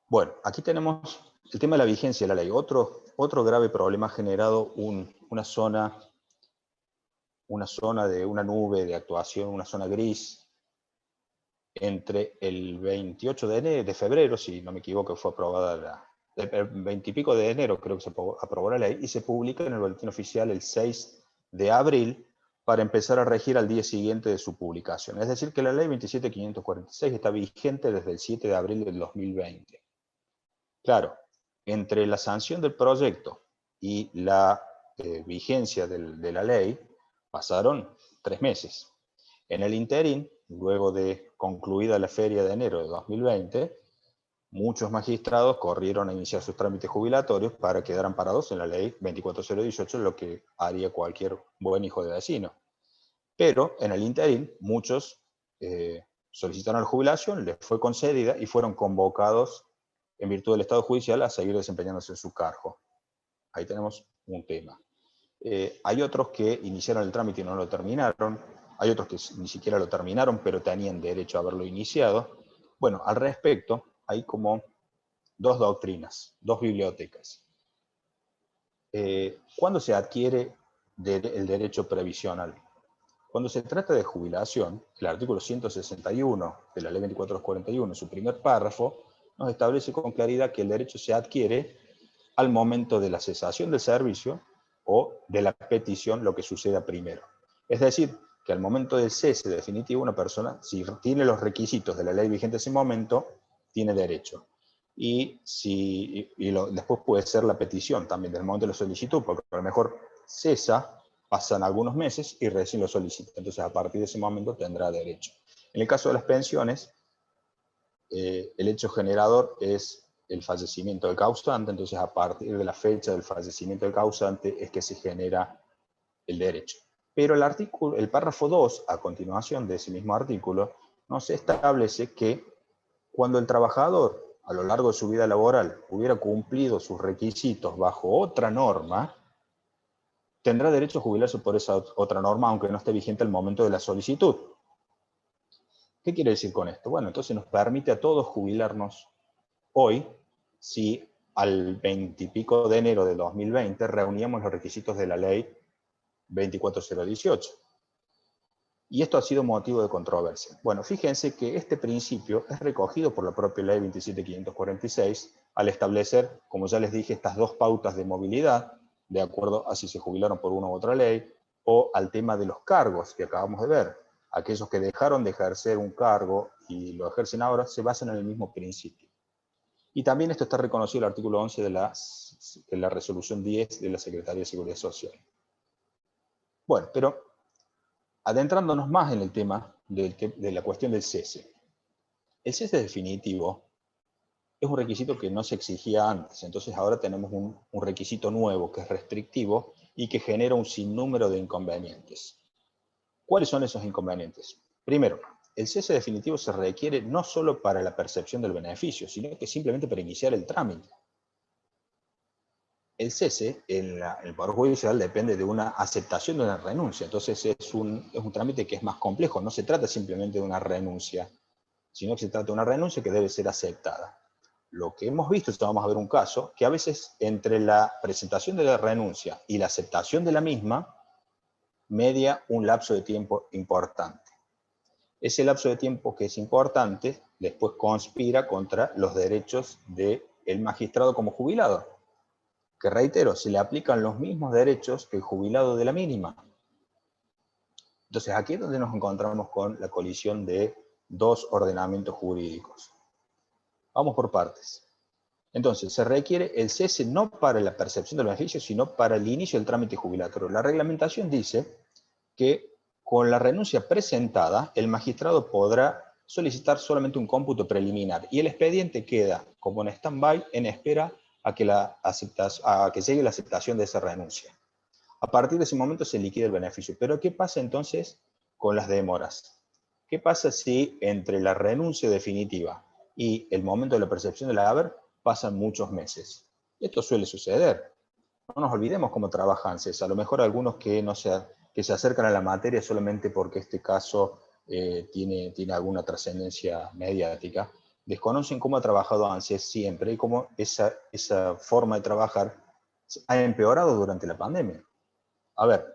Bueno, aquí tenemos el tema de la vigencia de la ley. Otro grave problema ha generado una zona de una nube de actuación, una zona gris, entre el 28 de febrero, si no me equivoco, fue aprobada el 20 y pico de enero, creo que se aprobó la ley, y se publica en el Boletín Oficial el 6 de abril para empezar a regir al día siguiente de su publicación. Es decir, que la ley 27.546 está vigente desde el 7 de abril del 2020. Claro, entre la sanción del proyecto y la vigencia de la ley pasaron 3 meses. En el interín, luego de concluida la feria de enero de 2020, muchos magistrados corrieron a iniciar sus trámites jubilatorios para quedar amparados en la ley 24018, lo que haría cualquier buen hijo de vecino. Pero en el interín, muchos solicitaron la jubilación, les fue concedida y fueron convocados en virtud del Estado judicial a seguir desempeñándose en su cargo. Ahí tenemos un tema. Hay otros que iniciaron el trámite y no lo terminaron, hay otros que ni siquiera lo terminaron, pero tenían derecho a haberlo iniciado. Bueno, al respecto, hay como dos doctrinas, dos bibliotecas. ¿Cuándo se adquiere el derecho previsional? Cuando se trata de jubilación, el artículo 161 de la ley 2441, en su primer párrafo, nos establece con claridad que el derecho se adquiere al momento de la cesación del servicio o de la petición, lo que suceda primero. Es decir, que al momento del cese definitivo, una persona, si tiene los requisitos de la ley vigente en ese momento, tiene derecho. Después puede ser la petición también del momento de la solicitud, porque a lo mejor cesa, pasan algunos meses y recién lo solicita. Entonces, a partir de ese momento tendrá derecho. En el caso de las pensiones, el hecho generador es el fallecimiento del causante, entonces a partir de la fecha del fallecimiento del causante es que se genera el derecho. Pero el párrafo 2, a continuación de ese mismo artículo, nos establece que cuando el trabajador, a lo largo de su vida laboral, hubiera cumplido sus requisitos bajo otra norma, tendrá derecho a jubilarse por esa otra norma, aunque no esté vigente al momento de la solicitud. ¿Qué quiere decir con esto? Bueno, entonces nos permite a todos jubilarnos hoy si al 20 y pico de enero de 2020 reuníamos los requisitos de la ley 24018. Y esto ha sido motivo de controversia. Bueno, fíjense que este principio es recogido por la propia ley 27.546 al establecer, como ya les dije, estas dos pautas de movilidad, de acuerdo a si se jubilaron por una u otra ley, o al tema de los cargos que acabamos de ver. Aquellos que dejaron de ejercer un cargo y lo ejercen ahora se basan en el mismo principio. Y también esto está reconocido en el artículo 11 de la resolución 10 de la Secretaría de Seguridad Social. Bueno, pero adentrándonos más en el tema de la cuestión del cese. El cese definitivo es un requisito que no se exigía antes, entonces ahora tenemos un requisito nuevo que es restrictivo y que genera un sinnúmero de inconvenientes. ¿Cuáles son esos inconvenientes? Primero, el cese definitivo se requiere no solo para la percepción del beneficio, sino que simplemente para iniciar el trámite. El cese en el Poder Judicial depende de una aceptación de una renuncia, entonces es un trámite que es más complejo, no se trata simplemente de una renuncia, sino que se trata de una renuncia que debe ser aceptada. Lo que hemos visto, vamos a ver un caso, que a veces entre la presentación de la renuncia y la aceptación de la misma, media un lapso de tiempo importante. Ese lapso de tiempo que es importante, después conspira contra los derechos del magistrado como jubilado, que reitero, se le aplican los mismos derechos que el jubilado de la mínima. Entonces aquí es donde nos encontramos con la colisión de dos ordenamientos jurídicos. Vamos por partes. Entonces, se requiere el cese no para la percepción del beneficio, sino para el inicio del trámite jubilatorio. La reglamentación dice que con la renuncia presentada, el magistrado podrá solicitar solamente un cómputo preliminar y el expediente queda como en stand-by en espera a que llegue la aceptación de esa renuncia. A partir de ese momento se liquida el beneficio. Pero ¿qué pasa entonces con las demoras? ¿Qué pasa si entre la renuncia definitiva y el momento de la percepción del haber pasan muchos meses? Esto suele suceder. No nos olvidemos cómo trabaja ANSES. A lo mejor algunos que se acercan a la materia solamente porque este caso tiene alguna trascendencia mediática, desconocen cómo ha trabajado ANSES siempre y cómo esa forma de trabajar ha empeorado durante la pandemia. A ver,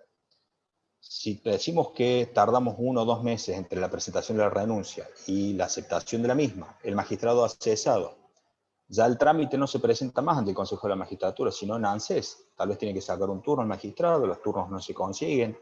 si decimos que tardamos 1 o 2 meses entre la presentación de la renuncia y la aceptación de la misma, el magistrado ha cesado, ya el trámite no se presenta más ante el Consejo de la Magistratura, sino en ANSES. Tal vez tiene que sacar un turno al magistrado, los turnos no se consiguen.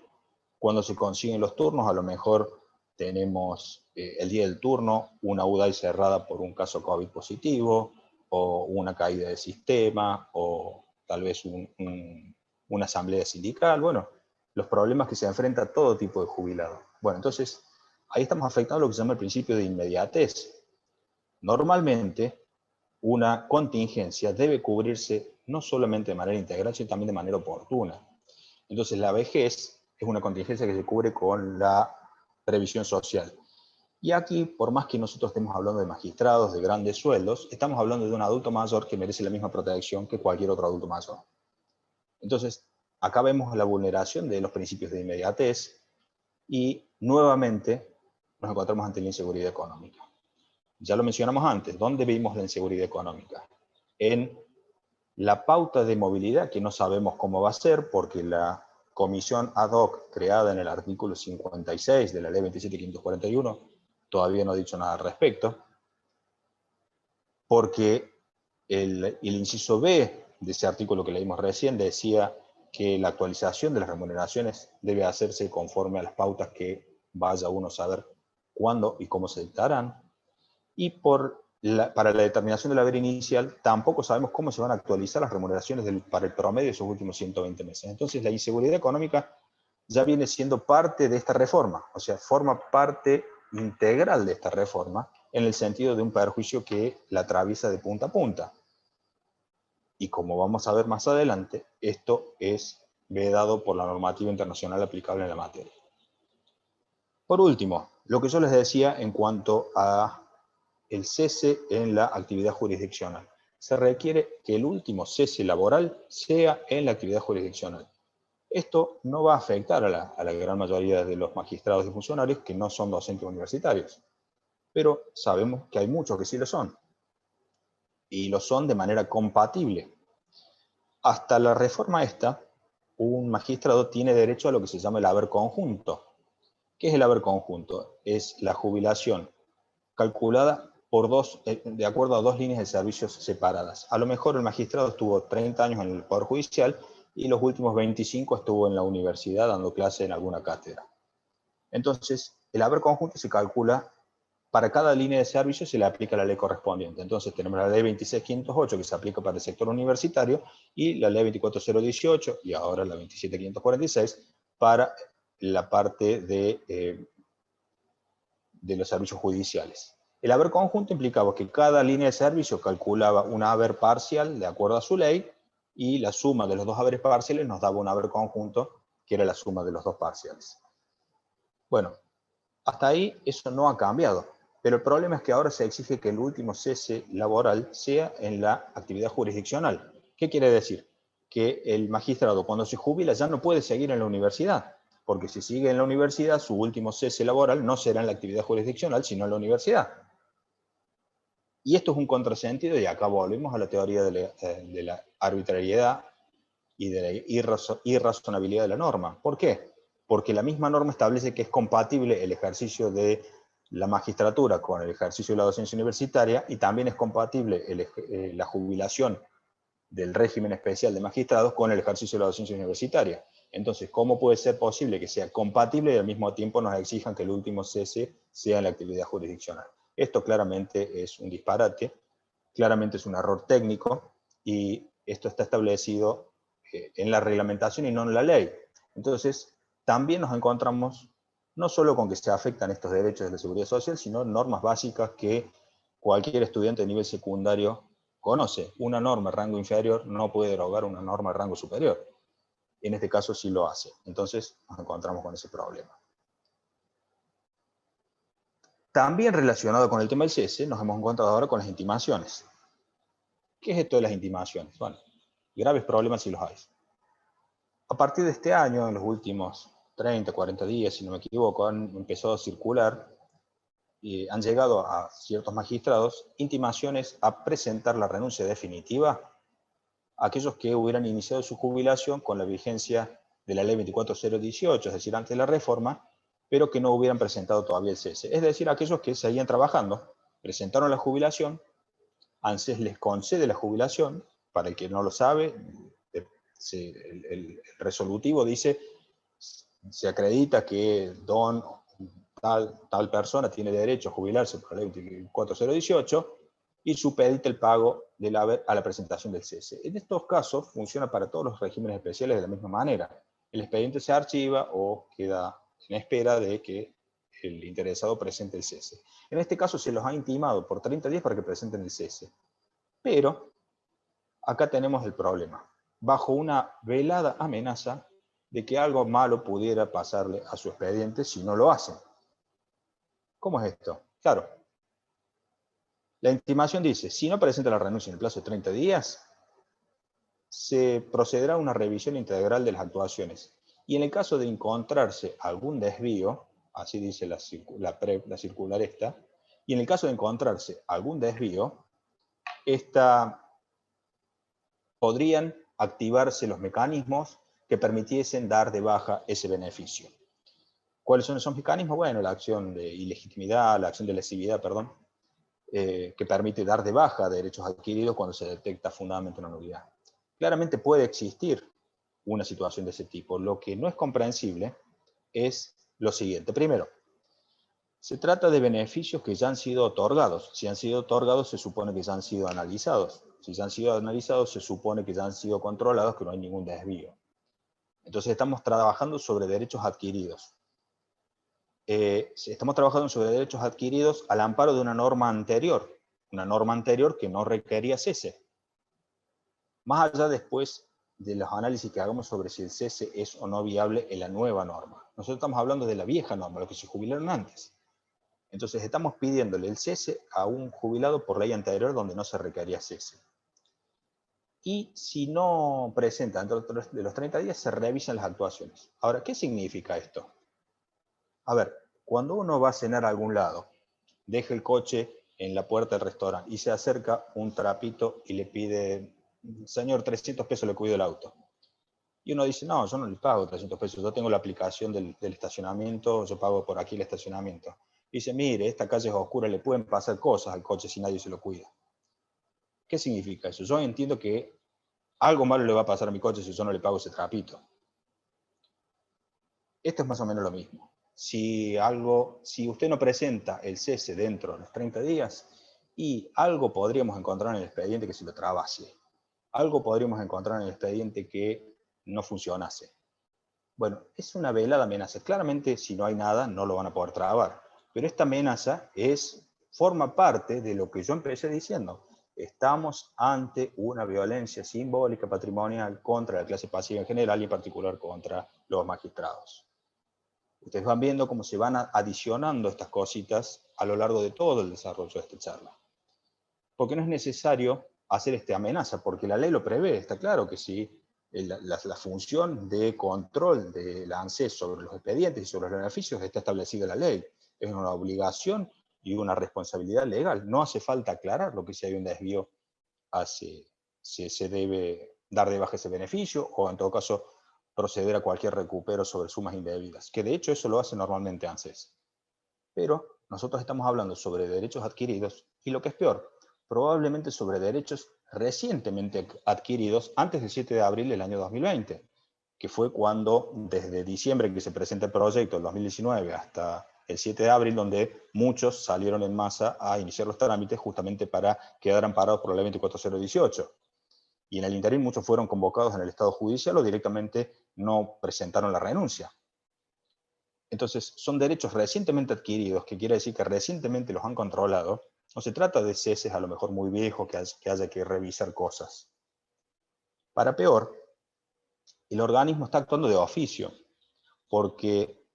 Cuando se consiguen los turnos, a lo mejor tenemos el día del turno una UDAI cerrada por un caso COVID positivo, o una caída de sistema, o tal vez una asamblea sindical. Bueno, los problemas que se enfrenta todo tipo de jubilado. Bueno, entonces, ahí estamos afectando lo que se llama el principio de inmediatez. Normalmente, una contingencia debe cubrirse no solamente de manera integral, sino también de manera oportuna. Entonces, la vejez es una contingencia que se cubre con la previsión social. Y aquí, por más que nosotros estemos hablando de magistrados, de grandes sueldos, estamos hablando de un adulto mayor que merece la misma protección que cualquier otro adulto mayor. Entonces, acá vemos la vulneración de los principios de inmediatez y nuevamente nos encontramos ante la inseguridad económica. Ya lo mencionamos antes, ¿dónde vimos la inseguridad económica? En la pauta de movilidad, que no sabemos cómo va a ser, porque la comisión ad hoc creada en el artículo 56 de la ley 27.541 todavía no ha dicho nada al respecto, porque el inciso B de ese artículo que leímos recién decía que la actualización de las remuneraciones debe hacerse conforme a las pautas que vaya uno a saber cuándo y cómo se dictarán. Y para la determinación del haber inicial, tampoco sabemos cómo se van a actualizar las remuneraciones para el promedio de esos últimos 120 meses. Entonces, la inseguridad económica ya viene siendo parte de esta reforma, o sea, forma parte integral de esta reforma, en el sentido de un perjuicio que la atraviesa de punta a punta. Y como vamos a ver más adelante, esto es vedado por la normativa internacional aplicable en la materia. Por último, lo que yo les decía en cuanto a el cese en la actividad jurisdiccional. Se requiere que el último cese laboral sea en la actividad jurisdiccional. Esto no va a afectar a la gran mayoría de los magistrados y funcionarios que no son docentes universitarios, pero sabemos que hay muchos que sí lo son, y lo son de manera compatible. Hasta la reforma esta, un magistrado tiene derecho a lo que se llama el haber conjunto. ¿Qué es el haber conjunto? Es la jubilación calculada por de acuerdo a dos líneas de servicios separadas. A lo mejor el magistrado estuvo 30 años en el Poder Judicial y los últimos 25 estuvo en la universidad dando clase en alguna cátedra. Entonces, el haber conjunto se calcula, para cada línea de servicio se le aplica la ley correspondiente. Entonces tenemos la ley 26.508 que se aplica para el sector universitario y la ley 24.018 y ahora la 27.546 para la parte de los servicios judiciales. El haber conjunto implicaba que cada línea de servicio calculaba un haber parcial de acuerdo a su ley y la suma de los dos haberes parciales nos daba un haber conjunto que era la suma de los dos parciales. Bueno, hasta ahí eso no ha cambiado, pero el problema es que ahora se exige que el último cese laboral sea en la actividad jurisdiccional. ¿Qué quiere decir? Que el magistrado cuando se jubila ya no puede seguir en la universidad, porque si sigue en la universidad su último cese laboral no será en la actividad jurisdiccional, sino en la universidad. Y esto es un contrasentido y acá volvemos a la teoría de la arbitrariedad y de la irrazonabilidad de la norma. ¿Por qué? Porque la misma norma establece que es compatible el ejercicio de la magistratura con el ejercicio de la docencia universitaria y también es compatible la jubilación del régimen especial de magistrados con el ejercicio de la docencia universitaria. Entonces, ¿cómo puede ser posible que sea compatible y al mismo tiempo nos exijan que el último cese sea en la actividad jurisdiccional? Esto claramente es un disparate, claramente es un error técnico y esto está establecido en la reglamentación y no en la ley. Entonces, también nos encontramos no solo con que se afectan estos derechos de la seguridad social, sino normas básicas que cualquier estudiante de nivel secundario conoce. Una norma de rango inferior no puede derogar una norma de rango superior. En este caso sí lo hace. Entonces nos encontramos con ese problema. También relacionado con el tema del cese, nos hemos encontrado ahora con las intimaciones. ¿Qué es esto de las intimaciones? Bueno, graves problemas si los hay. A partir de este año, en los últimos 30, 40 días, si no me equivoco, han empezado a circular y han llegado a ciertos magistrados intimaciones a presentar la renuncia definitiva a aquellos que hubieran iniciado su jubilación con la vigencia de la ley 24.018, es decir, antes de la reforma, pero que no hubieran presentado todavía el cese. Es decir, aquellos que seguían trabajando, presentaron la jubilación, ANSES les concede la jubilación, para el que no lo sabe, el resolutivo dice, se acredita que tal persona tiene derecho a jubilarse por la ley 24.018 y supedita el pago del haber a la presentación del cese. En estos casos funciona para todos los regímenes especiales de la misma manera. El expediente se archiva o queda en espera de que el interesado presente el cese. En este caso se los ha intimado por 30 días para que presenten el cese. Pero acá tenemos el problema. Bajo una velada amenaza de que algo malo pudiera pasarle a su expediente si no lo hacen. ¿Cómo es esto? Claro. La intimación dice, si no presenta la renuncia en el plazo de 30 días, se procederá a una revisión integral de las actuaciones. Y en el caso de encontrarse algún desvío, así dice la circular esta, y en el caso de encontrarse algún desvío, podrían activarse los mecanismos que permitiesen dar de baja ese beneficio. ¿Cuáles son esos mecanismos? Bueno, la acción de ilegitimidad, la acción de lesividad, perdón, que permite dar de baja derechos adquiridos cuando se detecta fundamentalmente una nulidad. Claramente puede existir una situación de ese tipo. Lo que no es comprensible es lo siguiente. Primero, se trata de beneficios que ya han sido otorgados. Si han sido otorgados, se supone que ya han sido analizados. Si ya han sido analizados, se supone que ya han sido controlados, que no hay ningún desvío. Entonces estamos trabajando sobre derechos adquiridos. Estamos trabajando sobre derechos adquiridos al amparo de una norma anterior que no requería cese. Más allá después de los análisis que hagamos sobre si el cese es o no viable en la nueva norma. Nosotros estamos hablando de la vieja norma, lo que se jubilaron antes. Entonces estamos pidiéndole el cese a un jubilado por ley anterior donde no se requería cese. Y si no presenta dentro de los 30 días, se revisan las actuaciones. Ahora, ¿qué significa esto? A ver, cuando uno va a cenar a algún lado, deja el coche en la puerta del restaurante y se acerca un trapito y le pide, señor, 300 pesos le cuido el auto. Y uno dice, no, yo no le pago 300 pesos, yo tengo la aplicación del estacionamiento, yo pago por aquí el estacionamiento. Dice, mire, esta calle es oscura, le pueden pasar cosas al coche si nadie se lo cuida. ¿Qué significa eso? Yo entiendo que algo malo le va a pasar a mi coche si yo no le pago ese trapito. Esto es más o menos lo mismo. Si usted no presenta el cese dentro de los 30 días, y algo podríamos encontrar en el expediente que se lo trabase. Algo podríamos encontrar en el expediente que no funcionase. Bueno, es una velada amenaza. Claramente, si no hay nada, no lo van a poder trabar. Pero esta amenaza forma parte de lo que yo empecé diciendo. Estamos ante una violencia simbólica patrimonial contra la clase pasiva en general y en particular contra los magistrados. Ustedes van viendo cómo se van adicionando estas cositas a lo largo de todo el desarrollo de esta charla. Porque no es necesario hacer esta amenaza, porque la ley lo prevé, está claro que sí. La función de control de la ANSES sobre los expedientes y sobre los beneficios está establecida en la ley. Es una obligación y una responsabilidad legal. No hace falta aclarar lo que si hay un desvío se debe dar de baja ese beneficio o en todo caso proceder a cualquier recupero sobre sumas indebidas, que de hecho eso lo hace normalmente ANSES. Pero nosotros estamos hablando sobre derechos adquiridos y lo que es peor, probablemente sobre derechos recientemente adquiridos antes del 7 de abril del año 2020, que fue cuando, desde diciembre que se presenta el proyecto, el 2019, hasta el 7 de abril, donde muchos salieron en masa a iniciar los trámites justamente para quedar amparados por la ley 24018. Y en el interín muchos fueron convocados en el Estado judicial o directamente no presentaron la renuncia. Entonces, son derechos recientemente adquiridos, que quiere decir que recientemente los han controlado. No se trata de ceses a lo mejor muy viejos que haya que revisar cosas. Para peor, el organismo está actuando de oficio, porque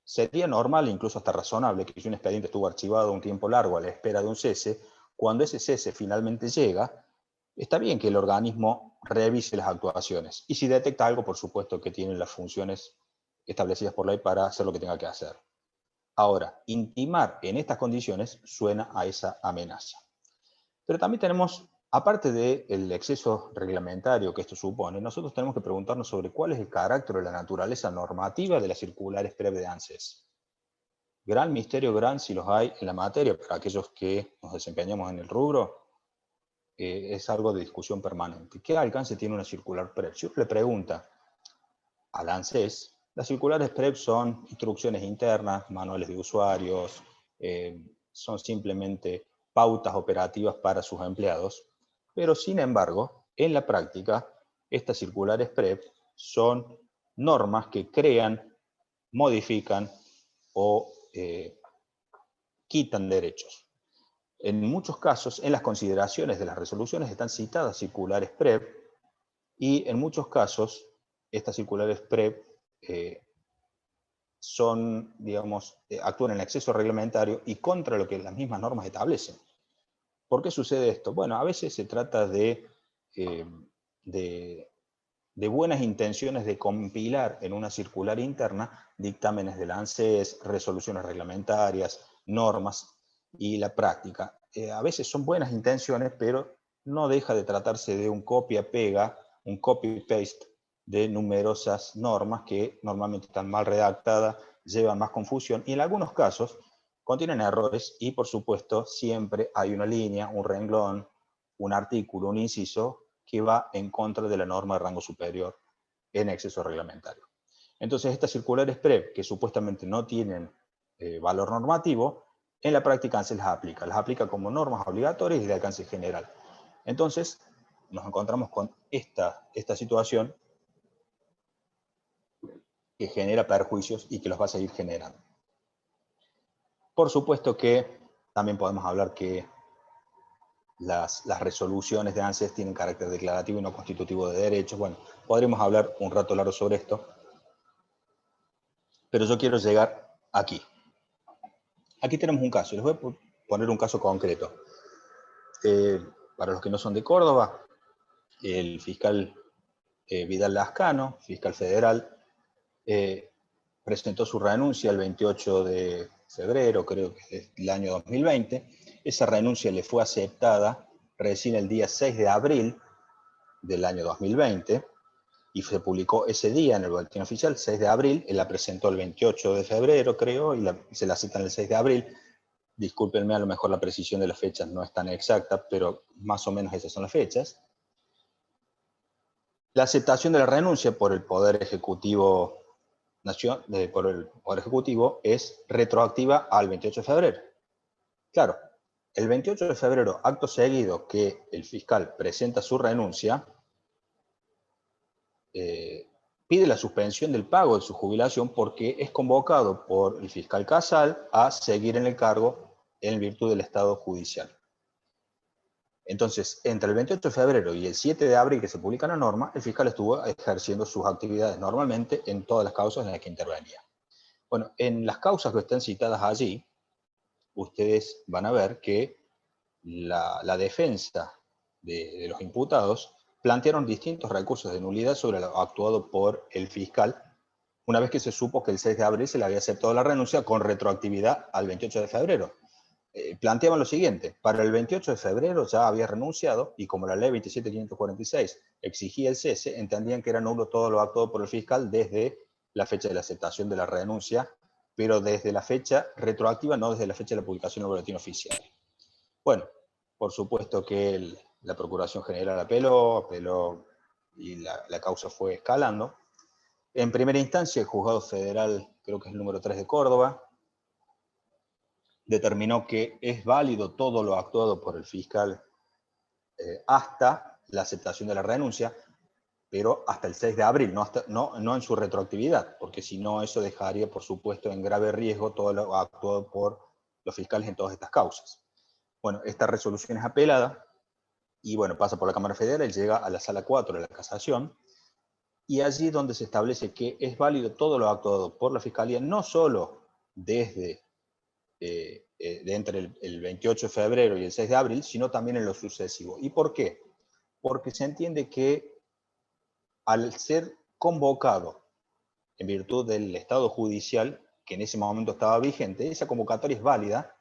sería normal, incluso hasta razonable, que si un expediente estuvo archivado un tiempo largo a la espera de un cese, cuando ese cese finalmente llega, está bien que el organismo revise las actuaciones. Y si detecta algo, por supuesto que tiene las funciones establecidas por ley para hacer lo que tenga que hacer. Ahora, intimar en estas condiciones suena a esa amenaza. Pero también tenemos, aparte del exceso reglamentario que esto supone, nosotros tenemos que preguntarnos sobre cuál es el carácter o la naturaleza normativa de las circulares PREP de ANSES. Gran misterio, gran si los hay en la materia, para aquellos que nos desempeñamos en el rubro, es algo de discusión permanente. ¿Qué alcance tiene una circular PREP? Si uno le pregunta al ANSES, las circulares PREP son instrucciones internas, manuales de usuarios, son simplemente pautas operativas para sus empleados, pero sin embargo, en la práctica, estas circulares PREP son normas que crean, modifican o quitan derechos. En muchos casos, en las consideraciones de las resoluciones están citadas circulares PREP y en muchos casos, estas circulares PREP son, digamos, actúan en exceso reglamentario y contra lo que las mismas normas establecen. ¿Por qué sucede esto? Bueno, a veces se trata de buenas intenciones de compilar en una circular interna dictámenes de la ANSES, resoluciones reglamentarias, normas y la práctica. A veces son buenas intenciones, pero no deja de tratarse de un copia-pega, un copy-paste de numerosas normas que normalmente están mal redactadas, llevan más confusión y en algunos casos contienen errores y por supuesto siempre hay una línea, un renglón, un artículo, un inciso que va en contra de la norma de rango superior en exceso reglamentario. Entonces estas circulares PREP que supuestamente no tienen valor normativo, en la práctica se las aplica como normas obligatorias y de alcance general. Entonces nos encontramos con esta situación que genera perjuicios y que los va a seguir generando. Por supuesto que también podemos hablar que las resoluciones de ANSES tienen carácter declarativo y no constitutivo de derechos. Bueno, podríamos hablar un rato largo sobre esto, pero yo quiero llegar aquí. Aquí tenemos un caso, les voy a poner un caso concreto. Para los que no son de Córdoba, el fiscal Vidal Lascano, fiscal federal, presentó su renuncia el 28 de febrero, creo que es el año 2020. Esa renuncia le fue aceptada recién el día 6 de abril del año 2020, y se publicó ese día en el boletín oficial, 6 de abril, él la presentó el 28 de febrero, creo, y se la citan el 6 de abril. Discúlpenme, a lo mejor la precisión de las fechas no es tan exacta, pero más o menos esas son las fechas. La aceptación de la renuncia por el Poder Ejecutivo, por el Poder Ejecutivo es retroactiva al 28 de febrero. Claro, el 28 de febrero, acto seguido que el fiscal presenta su renuncia, pide la suspensión del pago de su jubilación porque es convocado por el fiscal Casal a seguir en el cargo en virtud del estado judicial. Entonces, entre el 28 de febrero y el 7 de abril que se publica la norma, el fiscal estuvo ejerciendo sus actividades normalmente en todas las causas en las que intervenía. Bueno, en las causas que están citadas allí, ustedes van a ver que la defensa de los imputados plantearon distintos recursos de nulidad sobre lo actuado por el fiscal, una vez que se supo que el 6 de abril se le había aceptado la renuncia con retroactividad al 28 de febrero. Planteaban lo siguiente: para el 28 de febrero ya había renunciado y como la ley 27.546 exigía el cese, entendían que era nulo todo lo actuado por el fiscal desde la fecha de la aceptación de la renuncia, pero desde la fecha retroactiva, no desde la fecha de la publicación del boletín oficial. Bueno, por supuesto que la Procuración General apeló y la causa fue escalando. En primera instancia, el Juzgado Federal, creo que es el número 3 de Córdoba, determinó que es válido todo lo actuado por el fiscal hasta la aceptación de la renuncia, pero hasta el 6 de abril, no en su retroactividad, porque si no eso dejaría, por supuesto, en grave riesgo todo lo actuado por los fiscales en todas estas causas. Bueno, esta resolución es apelada y bueno, pasa por la Cámara Federal y llega a la Sala 4 de la Casación, y allí donde se establece que es válido todo lo actuado por la Fiscalía, no solo desde de entre el 28 de febrero y el 6 de abril, sino también en lo sucesivo. ¿Y por qué? Porque se entiende que al ser convocado en virtud del estado judicial, que en ese momento estaba vigente, esa convocatoria es válida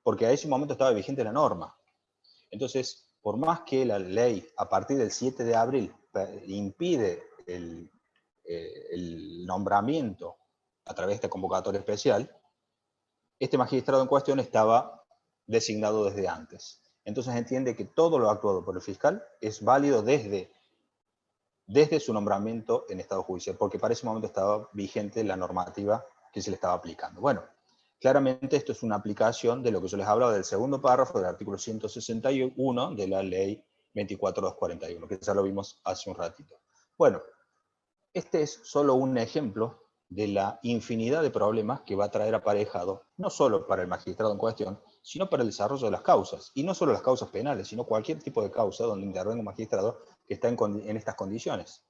porque a ese momento estaba vigente la norma. Entonces, por más que la ley a partir del 7 de abril impide el nombramiento a través de esta convocatoria especial, este magistrado en cuestión estaba designado desde antes. Entonces entiende que todo lo actuado por el fiscal es válido desde su nombramiento en estado judicial, porque para ese momento estaba vigente la normativa que se le estaba aplicando. Bueno, claramente esto es una aplicación de lo que yo les hablaba del segundo párrafo del artículo 161 de la ley 24.241, que ya lo vimos hace un ratito. Bueno, este es solo un ejemplo de la infinidad de problemas que va a traer aparejado, no solo para el magistrado en cuestión, sino para el desarrollo de las causas. Y no solo las causas penales, sino cualquier tipo de causa donde intervenga un magistrado que está en estas condiciones.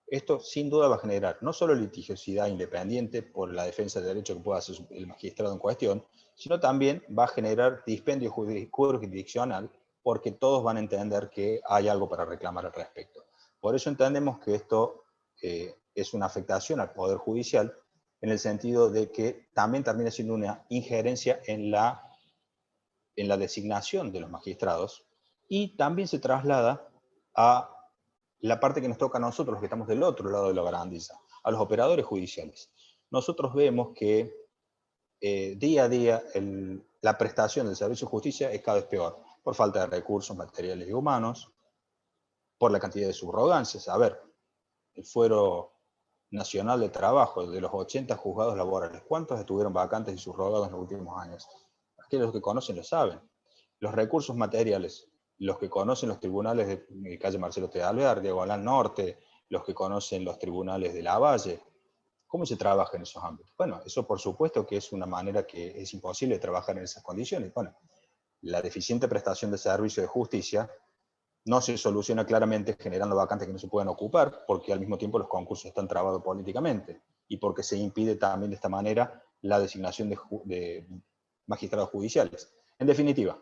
Esto sin duda va a generar no solo litigiosidad independiente por la defensa del derecho que pueda hacer el magistrado en cuestión, sino también va a generar dispendio jurisdiccional porque todos van a entender que hay algo para reclamar al respecto. Por eso entendemos que esto es una afectación al Poder Judicial en el sentido de que también termina siendo una injerencia en la designación de los magistrados y también se traslada a la parte que nos toca a nosotros, los que estamos del otro lado de la barandilla, a los operadores judiciales. Nosotros vemos que día a día la prestación del servicio de justicia es cada vez peor, por falta de recursos materiales y humanos, por la cantidad de subrogancias. A ver, el Fuero Nacional de Trabajo, de los 80 juzgados laborales, ¿cuántos estuvieron vacantes y subrogados en los últimos años? Aquellos que conocen lo saben. Los recursos materiales, los que conocen los tribunales de calle Marcelo T. Alvear, Diego Alán Norte, los que conocen los tribunales de Lavalle, ¿cómo se trabaja en esos ámbitos? Bueno, eso por supuesto que es una manera que es imposible trabajar en esas condiciones. Bueno, la deficiente prestación de servicio de justicia no se soluciona claramente generando vacantes que no se pueden ocupar, porque al mismo tiempo los concursos están trabados políticamente y porque se impide también de esta manera la designación de magistrados judiciales. En definitiva,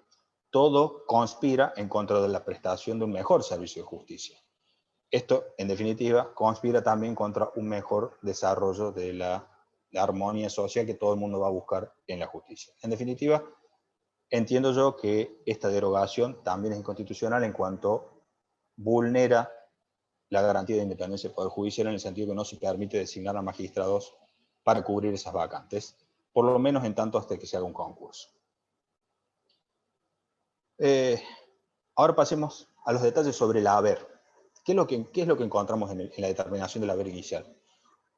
todo conspira en contra de la prestación de un mejor servicio de justicia. Esto, en definitiva, conspira también contra un mejor desarrollo de la armonía social que todo el mundo va a buscar en la justicia. En definitiva, entiendo yo que esta derogación también es inconstitucional en cuanto vulnera la garantía de independencia del Poder Judicial en el sentido que no se permite designar a magistrados para cubrir esas vacantes, por lo menos en tanto hasta que se haga un concurso. Ahora pasemos a los detalles sobre el haber. ¿Qué es lo que encontramos en la determinación del haber inicial?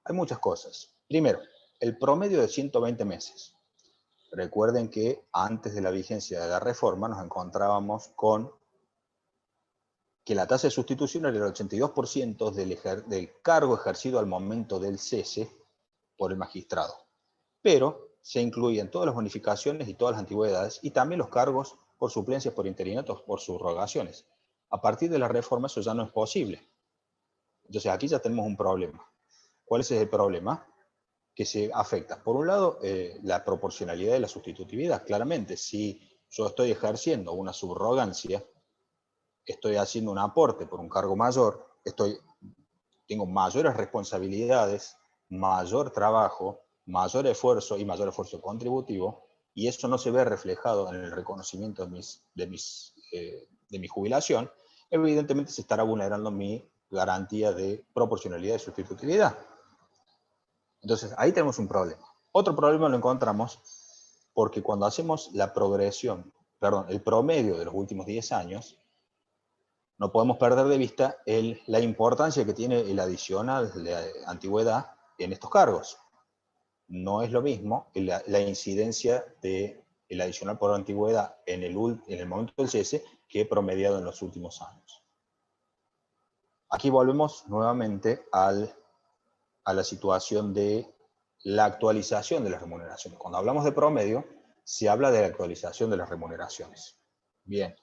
Hay muchas cosas. Primero, el promedio de 120 meses. Recuerden que antes de la vigencia de la reforma nos encontrábamos con que la tasa de sustitución era el 82% del cargo ejercido al momento del cese por el magistrado. Pero se incluían todas las bonificaciones y todas las antigüedades y también los cargos por suplencias, por interinatos, por subrogaciones. A partir de la reforma eso ya no es posible. Entonces aquí ya tenemos un problema. ¿Cuál es el problema? Que se afecta. Por un lado, la proporcionalidad y la sustitutividad. Claramente, si yo estoy ejerciendo una subrogancia, estoy haciendo un aporte por un cargo mayor, tengo mayores responsabilidades, mayor trabajo, mayor esfuerzo y mayor esfuerzo contributivo, y eso no se ve reflejado en el reconocimiento de mi jubilación, evidentemente se estará vulnerando mi garantía de proporcionalidad y sustitutividad. Entonces, ahí tenemos un problema. Otro problema lo encontramos porque cuando hacemos la progresión, el promedio de los últimos 10 años, no podemos perder de vista la importancia que tiene el adicional de antigüedad en estos cargos. No es lo mismo la incidencia del adicional por antigüedad en el momento del cese que promediado en los últimos años. Aquí volvemos nuevamente a la situación de la actualización de las remuneraciones. Cuando hablamos de promedio, se habla de la actualización de las remuneraciones. Bien,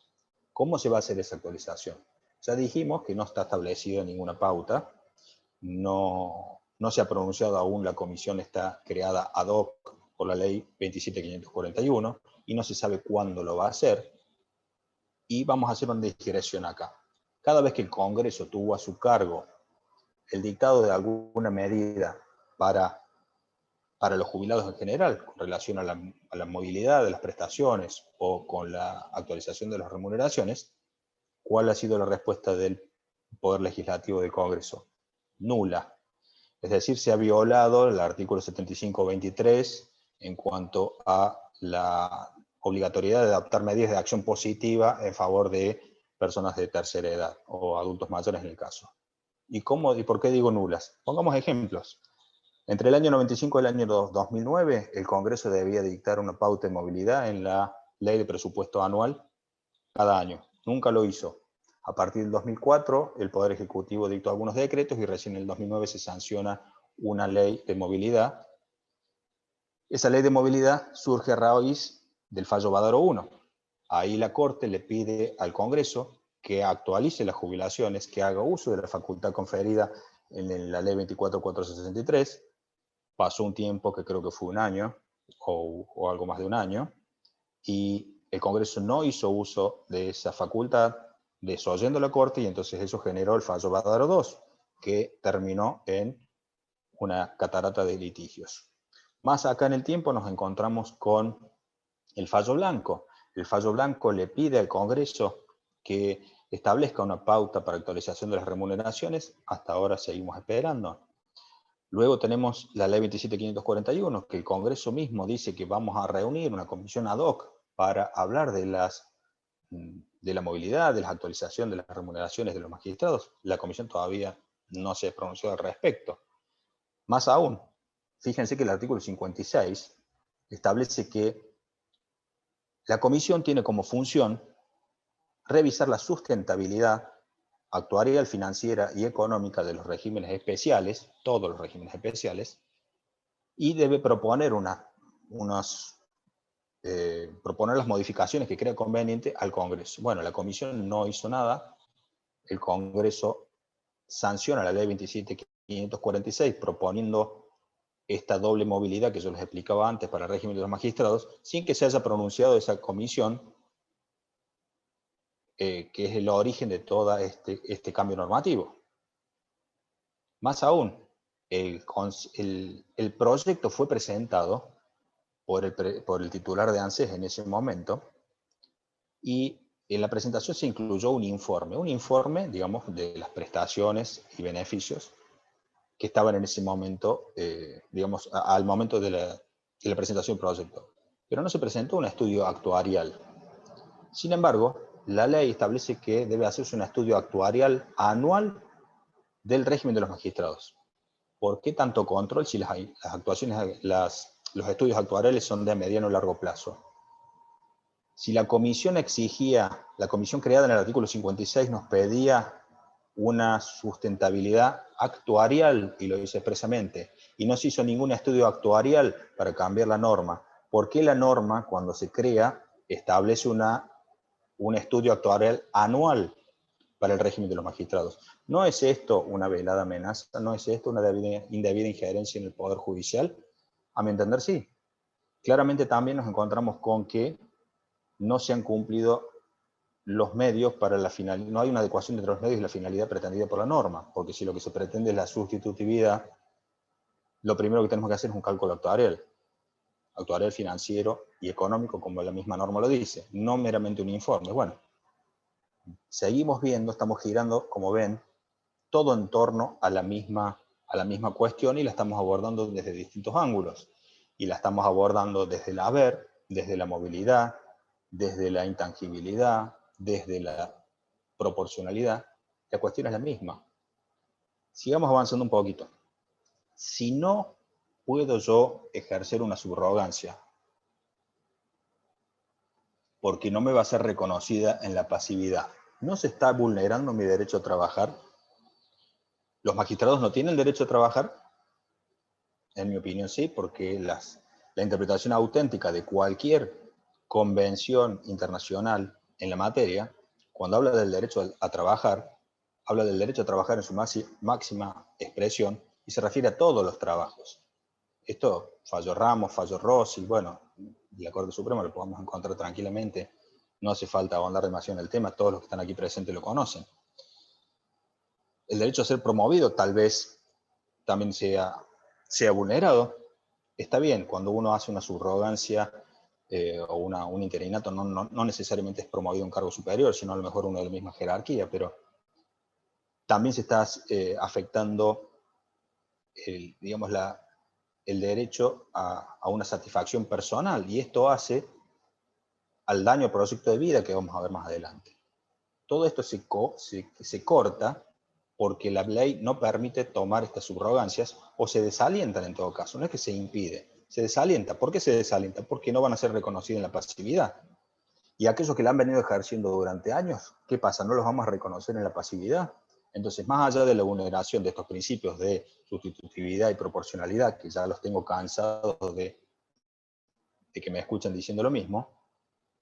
¿cómo se va a hacer esa actualización? Ya dijimos que no está establecida ninguna pauta, no se ha pronunciado aún, la comisión está creada ad hoc por la ley 27.541 y no se sabe cuándo lo va a hacer. Y vamos a hacer una digresión acá. Cada vez que el Congreso tuvo a su cargo el dictado de alguna medida para los jubilados en general, con relación a la movilidad de las prestaciones o con la actualización de las remuneraciones, ¿cuál ha sido la respuesta del Poder Legislativo del Congreso? Nula. Es decir, se ha violado el artículo 75.23 en cuanto a la obligatoriedad de adoptar medidas de acción positiva en favor de personas de tercera edad o adultos mayores en el caso. ¿Y por qué digo nulas? Pongamos ejemplos. Entre el año 95 y el año 2009, el Congreso debía dictar una pauta de movilidad en la ley de presupuesto anual cada año. Nunca lo hizo. A partir del 2004, el Poder Ejecutivo dictó algunos decretos y recién en el 2009 se sanciona una ley de movilidad. Esa ley de movilidad surge a raíz del fallo Badaro 1. Ahí la Corte le pide al Congreso que actualice las jubilaciones, que haga uso de la facultad conferida en la ley 24.463. Pasó un tiempo que creo que fue un año o algo más de un año, y el Congreso no hizo uso de esa facultad, desoyendo la Corte, y entonces eso generó el fallo Badaro 2, que terminó en una catarata de litigios. Más acá en el tiempo nos encontramos con el fallo Blanco. El fallo Blanco le pide al Congreso que establezca una pauta para actualización de las remuneraciones. Hasta ahora seguimos esperando. Luego tenemos la ley 27.541, que el Congreso mismo dice que vamos a reunir una comisión ad hoc para hablar de la movilidad, de la actualización de las remuneraciones de los magistrados. La comisión todavía no se pronunció al respecto. Más aún, fíjense que el artículo 56 establece que la comisión tiene como función revisar la sustentabilidad actuarial, financiera y económica de los regímenes especiales, todos los regímenes especiales, y debe proponer proponer las modificaciones que crea conveniente al Congreso. Bueno, la comisión no hizo nada, el Congreso sanciona la ley 27.546 proponiendo esta doble movilidad que yo les explicaba antes para el régimen de los magistrados, sin que se haya pronunciado esa comisión, que es el origen de todo este cambio normativo. Más aún, el proyecto fue presentado por el titular de ANSES en ese momento, y En la presentación se incluyó un informe, digamos, de las prestaciones y beneficios que estaban en ese momento, digamos, al momento de la presentación del proyecto. Pero no se presentó un estudio actuarial. Sin embargo, la ley establece que debe hacerse un estudio actuarial anual del régimen de los magistrados. ¿Por qué tanto control si las actuaciones, los estudios actuariales son de mediano o largo plazo? Si la comisión exigía, la comisión creada en el artículo 56 nos pedía una sustentabilidad actuarial, y lo dice expresamente, y no se hizo ningún estudio actuarial para cambiar la norma, ¿por qué la norma, cuando se crea, establece un estudio actuarial anual para el régimen de los magistrados? ¿No es esto una velada amenaza? ¿No es esto una indebida injerencia en el Poder Judicial? A mi entender, sí. Claramente también nos encontramos con que no se han cumplido los medios para la finalidad, no hay una adecuación entre los medios y la finalidad pretendida por la norma, porque si lo que se pretende es la sustitutividad, lo primero que tenemos que hacer es un cálculo actuarial financiero y económico, como la misma norma lo dice, no meramente un informe. Bueno, seguimos viendo, estamos girando, como ven, todo en torno a la misma cuestión, y la estamos abordando desde distintos ángulos. Y la estamos abordando desde el haber, desde la movilidad, desde la intangibilidad, desde la proporcionalidad. La cuestión es la misma. Sigamos avanzando un poquito. Si no puedo yo ejercer una subrogancia porque no me va a ser reconocida en la pasividad, ¿no se está vulnerando mi derecho a trabajar? ¿Los magistrados no tienen derecho a trabajar? En mi opinión sí, porque la interpretación auténtica de cualquier convención internacional en la materia, cuando habla del derecho a trabajar, habla del derecho a trabajar en su máxima expresión y se refiere a todos los trabajos. Esto falló Ramos, falló Rossi, bueno, la Corte Suprema lo podemos encontrar tranquilamente, no hace falta ahondar demasiado en el tema, todos los que están aquí presentes lo conocen. El derecho a ser promovido tal vez también sea vulnerado. Está bien, cuando uno hace una subrogancia o un interinato, no necesariamente es promovido a un cargo superior, sino a lo mejor uno de la misma jerarquía, pero también se está afectando digamos, el derecho a una satisfacción personal, y esto hace al daño al proyecto de vida que vamos a ver más adelante. Todo esto se corta porque la ley no permite tomar estas subrogancias, o se desalientan en todo caso, no es que se impide, se desalienta. ¿Por qué se desalienta? Porque no van a ser reconocidos en la pasividad. Y aquellos que la han venido ejerciendo durante años, ¿qué pasa? ¿No los vamos a reconocer en la pasividad? Entonces, más allá de la vulneración de estos principios de sustitutividad y proporcionalidad, que ya los tengo cansados de que me escuchen diciendo lo mismo,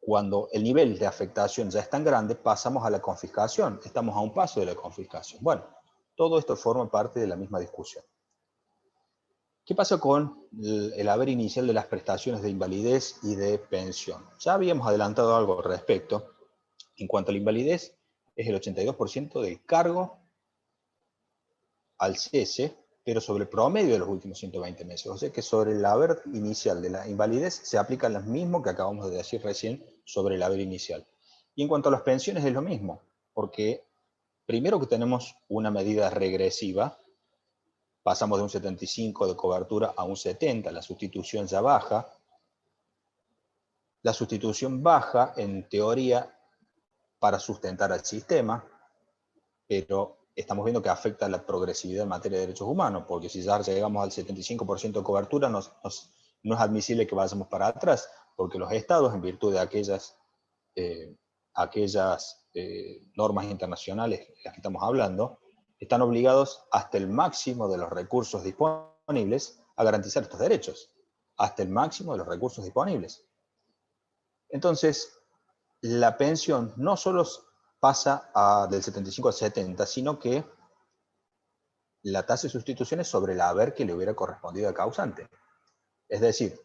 cuando el nivel de afectación ya es tan grande, pasamos a la confiscación. Estamos a un paso de la confiscación. Bueno, todo esto forma parte de la misma discusión. ¿Qué pasa con el haber inicial de las prestaciones de invalidez y de pensión? Ya habíamos adelantado algo al respecto. En cuanto a la invalidez, es el 82% del cargo al cese, pero sobre el promedio de los últimos 120 meses. O sea que sobre el haber inicial de la invalidez se aplican los mismos que acabamos de decir recién sobre el haber inicial. Y en cuanto a las pensiones es lo mismo, porque primero que tenemos una medida regresiva, pasamos de un 75 de cobertura a un 70, la sustitución ya baja. La sustitución baja, en teoría, para sustentar al sistema, pero estamos viendo que afecta la progresividad en materia de derechos humanos, porque si ya llegamos al 75% de cobertura, no es admisible que vayamos para atrás, porque los estados, en virtud de aquellas normas internacionales de las que estamos hablando, están obligados hasta el máximo de los recursos disponibles a garantizar estos derechos, hasta el máximo de los recursos disponibles. Entonces, la pensión no solo pasa del 75 al 70, sino que la tasa de sustitución es sobre el haber que le hubiera correspondido al causante. Es decir,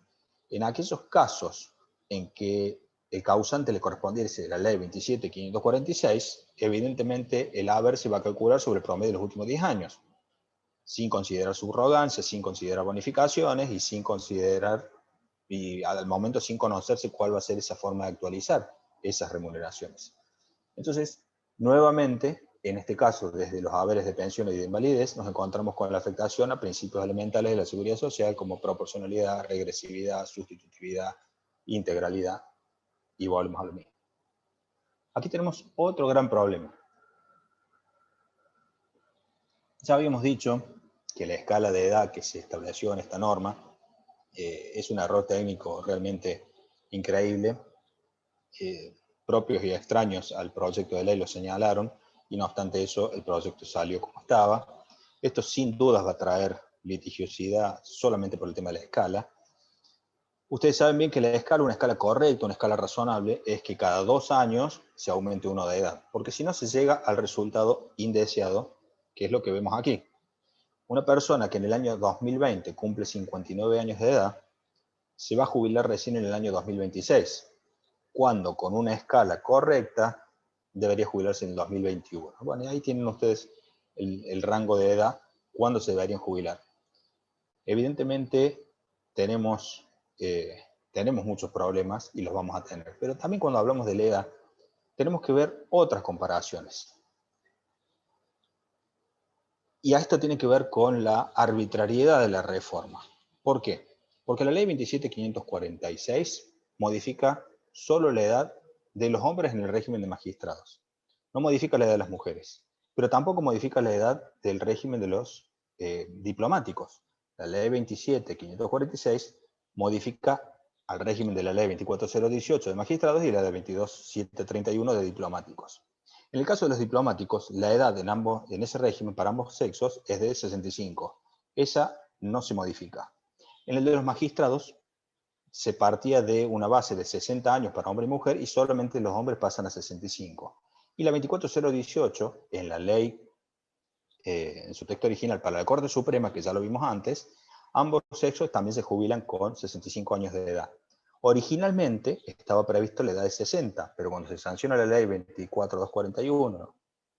en aquellos casos en que el causante le correspondiese la ley 27.546, evidentemente el haber se va a calcular sobre el promedio de los últimos 10 años, sin considerar subrogancia, sin considerar bonificaciones y sin considerar, y al momento sin conocerse cuál va a ser esa forma de actualizar esas remuneraciones. Entonces, nuevamente, en este caso, desde los haberes de pensión y de invalidez, nos encontramos con la afectación a principios elementales de la seguridad social como proporcionalidad, regresividad, sustitutividad, integralidad, y volvemos a lo mismo. Aquí tenemos otro gran problema. Ya habíamos dicho que la escala de edad que se estableció en esta norma es un error técnico realmente increíble. Propios y extraños al proyecto de ley lo señalaron, y no obstante eso, el proyecto salió como estaba. Esto sin dudas va a traer litigiosidad solamente por el tema de la escala. Ustedes saben bien que la escala, una escala correcta, una escala razonable, es que cada 2 años se aumente uno de edad, porque si no se llega al resultado indeseado, que es lo que vemos aquí. Una persona que en el año 2020 cumple 59 años de edad, se va a jubilar recién en el año 2026, cuando con una escala correcta debería jubilarse en el 2021. Bueno, y ahí tienen ustedes el rango de edad, cuándo se deberían jubilar. Evidentemente tenemos muchos problemas y los vamos a tener, pero también cuando hablamos de la edad, tenemos que ver otras comparaciones. Y a esto tiene que ver con la arbitrariedad de la reforma. ¿Por qué? Porque la ley 27.546 modifica solo la edad de los hombres en el régimen de magistrados. No modifica la edad de las mujeres, pero tampoco modifica la edad del régimen de los diplomáticos. La ley 27.546 modifica al régimen de la ley 24.018 de magistrados y la de 22.731 de diplomáticos. En el caso de los diplomáticos, la edad en ese régimen para ambos sexos es de 65. Esa no se modifica. En el de los magistrados se partía de una base de 60 años para hombre y mujer y solamente los hombres pasan a 65. Y la 24.018, en la ley, en su texto original para la Corte Suprema, que ya lo vimos antes, ambos sexos también se jubilan con 65 años de edad. Originalmente estaba previsto la edad de 60, pero cuando se sanciona la ley 24.241,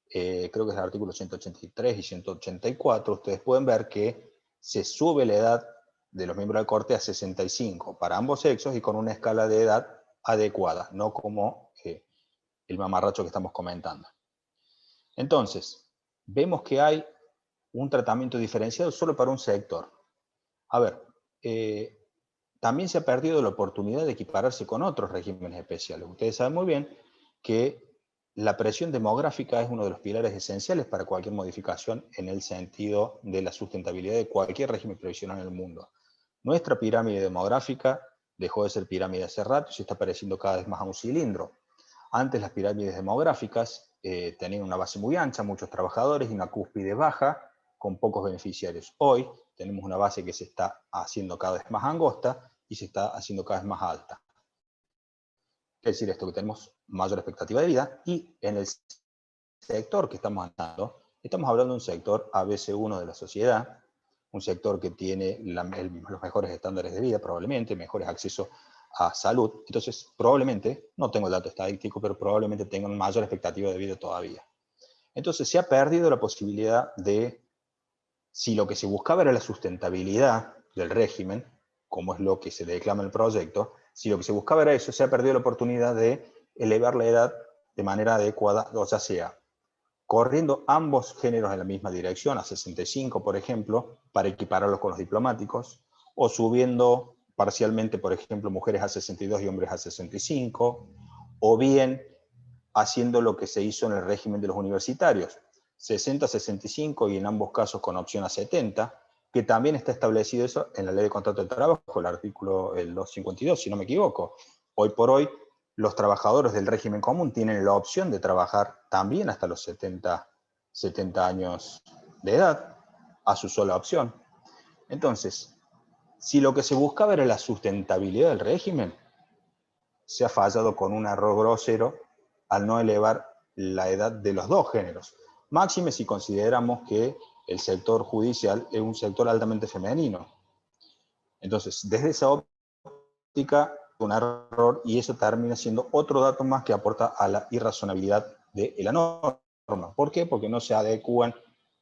creo que es el artículo 183 y 184, ustedes pueden ver que se sube la edad de los miembros de la Corte a 65 para ambos sexos y con una escala de edad adecuada, no como el mamarracho que estamos comentando. Entonces, vemos que hay un tratamiento diferenciado solo para un sector. A ver, también se ha perdido la oportunidad de equipararse con otros regímenes especiales. Ustedes saben muy bien que la presión demográfica es uno de los pilares esenciales para cualquier modificación en el sentido de la sustentabilidad de cualquier régimen previsional en el mundo. Nuestra pirámide demográfica dejó de ser pirámide hace rato y se está pareciendo cada vez más a un cilindro. Antes las pirámides demográficas tenían una base muy ancha, muchos trabajadores y una cúspide baja con pocos beneficiarios. Hoy tenemos una base que se está haciendo cada vez más angosta y se está haciendo cada vez más alta. Quiere decir esto, que tenemos mayor expectativa de vida, y en el sector que estamos hablando de un sector ABC1 de la sociedad, un sector que tiene los mejores estándares de vida, probablemente, mejores accesos a salud. Entonces, probablemente, no tengo el dato estadístico, pero probablemente tengan mayor expectativa de vida todavía. Entonces, se ha perdido la posibilidad de, si lo que se buscaba era la sustentabilidad del régimen, como es lo que se declama en el proyecto, si lo que se buscaba era eso, se ha perdido la oportunidad de elevar la edad de manera adecuada, o sea, corriendo ambos géneros en la misma dirección, a 65, por ejemplo, para equipararlos con los diplomáticos, o subiendo parcialmente, por ejemplo, mujeres a 62 y hombres a 65, o bien haciendo lo que se hizo en el régimen de los universitarios, 60-65 y en ambos casos con opción a 70, que también está establecido eso en la Ley de Contrato de Trabajo, el artículo 252, si no me equivoco. Hoy por hoy, los trabajadores del régimen común tienen la opción de trabajar también hasta los 70 años de edad, a su sola opción. Entonces, si lo que se buscaba era la sustentabilidad del régimen, se ha fallado con un error grosero al no elevar la edad de los dos géneros. Máxime si consideramos que el sector judicial es un sector altamente femenino. Entonces, desde esa óptica, un error, y eso termina siendo otro dato más que aporta a la irrazonabilidad de la norma. ¿Por qué? Porque no se adecúan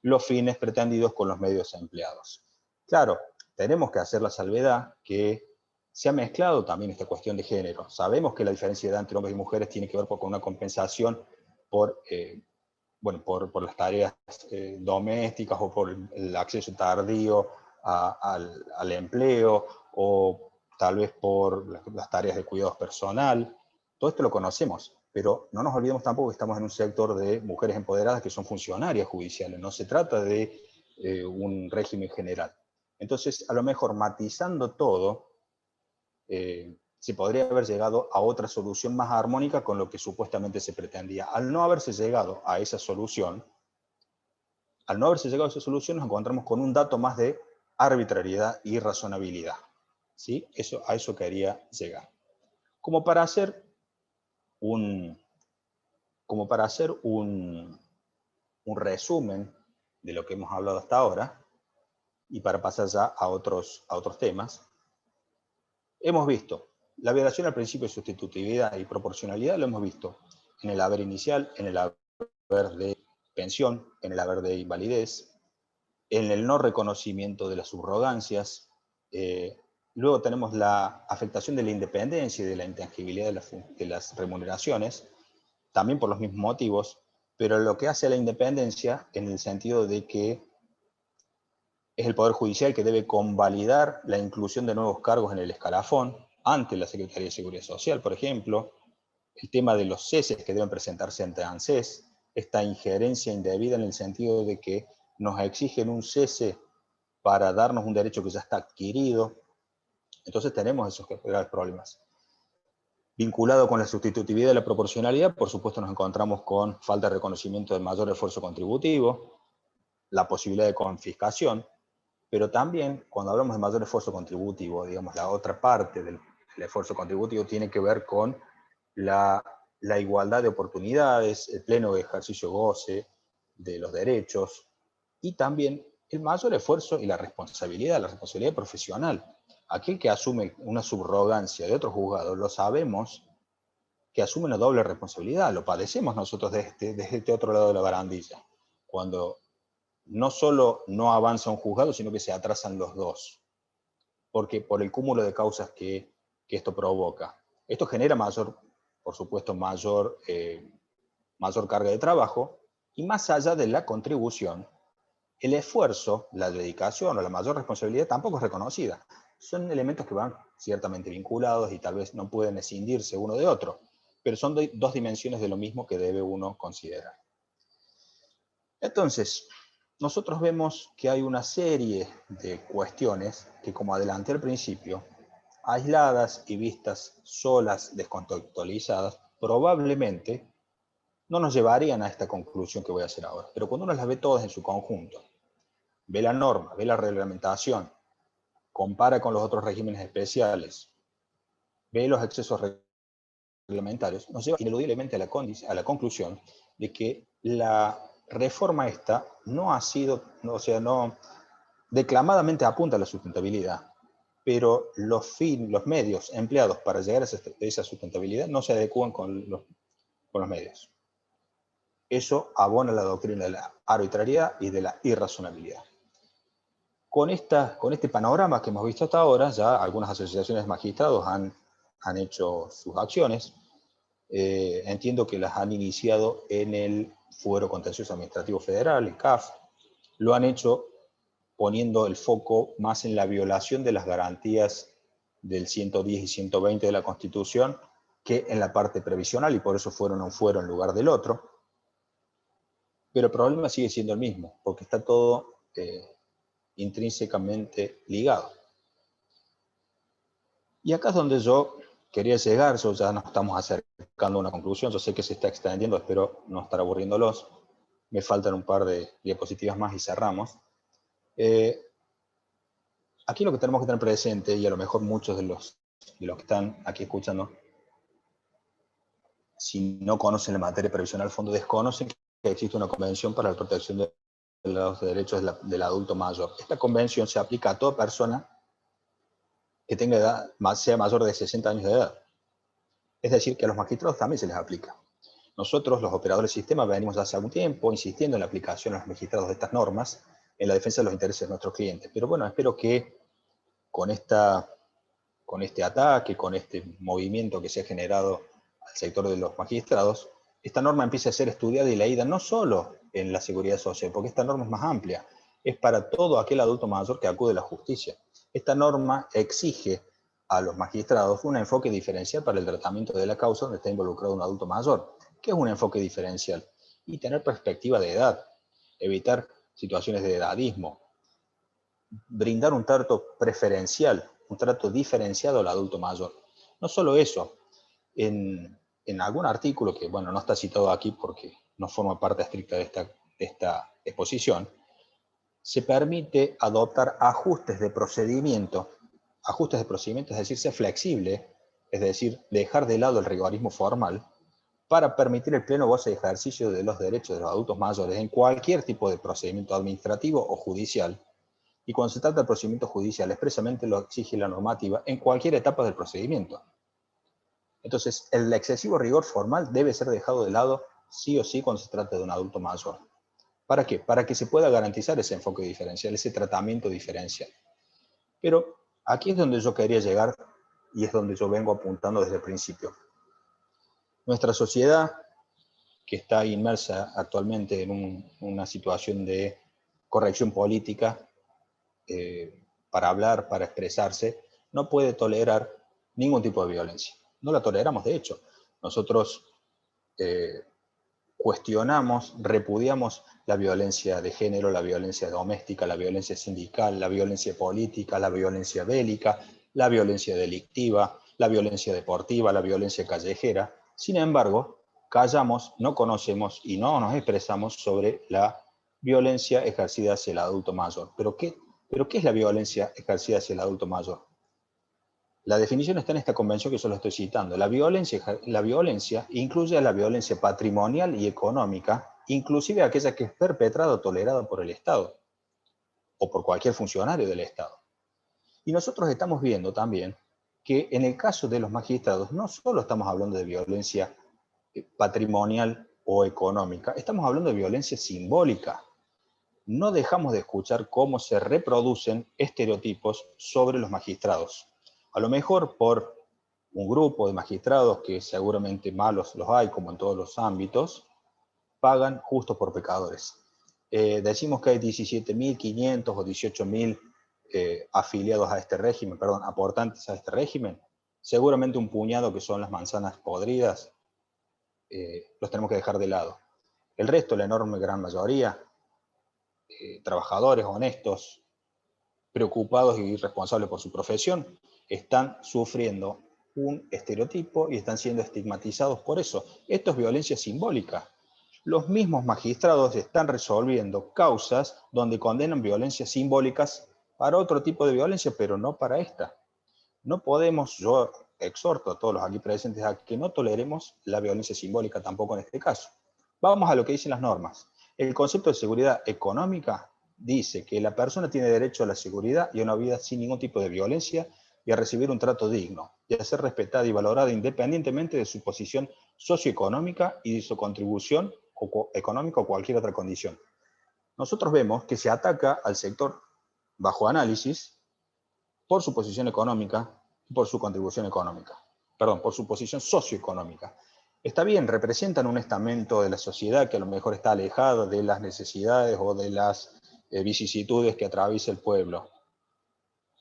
los fines pretendidos con los medios empleados. Claro, tenemos que hacer la salvedad que se ha mezclado también esta cuestión de género. Sabemos que la diferencia de edad entre hombres y mujeres tiene que ver con una compensación por las tareas domésticas o por el acceso tardío al empleo, o tal vez por las tareas de cuidado personal. Todo esto lo conocemos, pero no nos olvidemos tampoco que estamos en un sector de mujeres empoderadas que son funcionarias judiciales. No se trata de un régimen general. Entonces, a lo mejor matizando todo, se podría haber llegado a otra solución más armónica con lo que supuestamente se pretendía. Al no haberse llegado a esa solución, nos encontramos con un dato más de arbitrariedad y razonabilidad. ¿Sí? A eso quería llegar. Como para hacer un resumen de lo que hemos hablado hasta ahora, y para pasar ya a otros temas, hemos visto la violación al principio de sustitutividad y proporcionalidad, lo hemos visto en el haber inicial, en el haber de pensión, en el haber de invalidez, en el no reconocimiento de las subrogancias. Luego tenemos la afectación de la independencia y de la intangibilidad de las remuneraciones, también por los mismos motivos, pero lo que hace a la independencia en el sentido de que es el Poder Judicial que debe convalidar la inclusión de nuevos cargos en el escalafón ante la Secretaría de Seguridad Social, por ejemplo, el tema de los ceses que deben presentarse ante ANSES, esta injerencia indebida en el sentido de que nos exigen un cese para darnos un derecho que ya está adquirido. Entonces tenemos esos graves problemas. Vinculado con la sustitutividad y la proporcionalidad, por supuesto nos encontramos con falta de reconocimiento del mayor esfuerzo contributivo, la posibilidad de confiscación, pero también cuando hablamos de mayor esfuerzo contributivo, digamos, la otra parte del esfuerzo contributivo tiene que ver con la igualdad de oportunidades, el pleno ejercicio goce de los derechos, y también el mayor esfuerzo y la responsabilidad profesional. Aquel que asume una subrogancia de otro juzgado, lo sabemos que asume una doble responsabilidad, lo padecemos nosotros desde este otro lado de la barandilla, cuando no solo no avanza un juzgado, sino que se atrasan los dos, porque por el cúmulo de causas que esto provoca. Esto genera por supuesto, mayor carga de trabajo, y más allá de la contribución, el esfuerzo, la dedicación o la mayor responsabilidad tampoco es reconocida. Son elementos que van ciertamente vinculados y tal vez no pueden escindirse uno de otro, pero son dos dimensiones de lo mismo que debe uno considerar. Entonces, nosotros vemos que hay una serie de cuestiones que, como adelanté al principio, aisladas y vistas solas, descontextualizadas, probablemente no nos llevarían a esta conclusión que voy a hacer ahora. Pero cuando uno las ve todas en su conjunto, ve la norma, ve la reglamentación, compara con los otros regímenes especiales, ve los excesos reglamentarios, nos lleva ineludiblemente a la conclusión de que la reforma esta no ha sido, no declamadamente apunta a la sustentabilidad, pero los medios empleados para llegar a esa sustentabilidad no se adecúan con los medios. Eso abona la doctrina de la arbitrariedad y de la irrazonabilidad. Con este panorama que hemos visto hasta ahora, ya algunas asociaciones de magistrados han hecho sus acciones. Entiendo que las han iniciado en el Fuero Contencioso Administrativo Federal, el CAF. Lo han hecho poniendo el foco más en la violación de las garantías del 110 y 120 de la Constitución que en la parte previsional, y por eso fueron a un fuero en lugar del otro. Pero el problema sigue siendo el mismo, porque está todo intrínsecamente ligado. Y acá es donde yo quería llegar, ya nos estamos acercando a una conclusión, yo sé que se está extendiendo, espero no estar aburriéndolos, me faltan un par de diapositivas más y cerramos. Aquí lo que tenemos que tener presente, y a lo mejor muchos de los que están aquí escuchando, si no conocen la materia previsional al fondo, desconocen que existe una convención para la protección de los derechos del adulto mayor. Esta convención se aplica a toda persona que tenga edad, sea mayor de 60 años de edad. Es decir, que a los magistrados también se les aplica. Nosotros, los operadores del sistema, venimos hace algún tiempo insistiendo en la aplicación a los magistrados de estas normas en la defensa de los intereses de nuestros clientes. Pero bueno, espero que con este ataque, con este movimiento que se ha generado al sector de los magistrados, esta norma empiece a ser estudiada y leída no solo en la seguridad social, porque esta norma es más amplia, es para todo aquel adulto mayor que acude a la justicia. Esta norma exige a los magistrados un enfoque diferencial para el tratamiento de la causa donde está involucrado un adulto mayor. ¿Qué es un enfoque diferencial? Y tener perspectiva de edad, evitar situaciones de edadismo, brindar un trato preferencial, un trato diferenciado al adulto mayor. No solo eso, en algún artículo que, bueno, no está citado aquí porque no forma parte estricta de esta exposición, se permite adoptar ajustes de procedimiento, es decir, ser flexible, es decir, dejar de lado el rigorismo formal, para permitir el pleno goce y ejercicio de los derechos de los adultos mayores en cualquier tipo de procedimiento administrativo o judicial. Y cuando se trata del procedimiento judicial, expresamente lo exige la normativa en cualquier etapa del procedimiento. Entonces, el excesivo rigor formal debe ser dejado de lado sí o sí cuando se trata de un adulto mayor. ¿Para qué? Para que se pueda garantizar ese enfoque diferencial, ese tratamiento diferencial. Pero aquí es donde yo quería llegar y es donde yo vengo apuntando desde el principio. Nuestra sociedad, que está inmersa actualmente en una situación de corrección política, para hablar, para expresarse, no puede tolerar ningún tipo de violencia. No la toleramos, de hecho. Nosotros cuestionamos, repudiamos la violencia de género, la violencia doméstica, la violencia sindical, la violencia política, la violencia bélica, la violencia delictiva, la violencia deportiva, la violencia callejera. Sin embargo, callamos, no conocemos y no nos expresamos sobre la violencia ejercida hacia el adulto mayor. ¿Pero qué es la violencia ejercida hacia el adulto mayor? La definición está en esta convención que yo lo estoy citando. La violencia incluye a la violencia patrimonial y económica, inclusive aquella que es perpetrada o tolerada por el Estado o por cualquier funcionario del Estado. Y nosotros estamos viendo también que en el caso de los magistrados no solo estamos hablando de violencia patrimonial o económica, estamos hablando de violencia simbólica. No dejamos de escuchar cómo se reproducen estereotipos sobre los magistrados. A lo mejor por un grupo de magistrados, que seguramente malos los hay, como en todos los ámbitos, pagan justos por pecadores. Decimos que hay 17.500 o 18.000 afiliados a este régimen, perdón, aportantes a este régimen. Seguramente un puñado que son las manzanas podridas, los tenemos que dejar de lado. El resto, la enorme gran mayoría, trabajadores honestos, preocupados y responsables por su profesión, están sufriendo un estereotipo y están siendo estigmatizados por eso. Esto es violencia simbólica. Los mismos magistrados están resolviendo causas donde condenan violencias simbólicas para otro tipo de violencia, pero no para esta. No podemos, yo exhorto a todos los aquí presentes a que no toleremos la violencia simbólica tampoco en este caso. Vamos a lo que dicen las normas. El concepto de seguridad económica dice que la persona tiene derecho a la seguridad y a una vida sin ningún tipo de violencia y a recibir un trato digno, y a ser respetada y valorada independientemente de su posición socioeconómica y de su contribución económica o cualquier otra condición. Nosotros vemos que se ataca al sector bajo análisis por su posición económica y por su contribución económica. Perdón, por su posición socioeconómica. Está bien, representan un estamento de la sociedad que a lo mejor está alejado de las necesidades o de las vicisitudes que atraviesa el pueblo.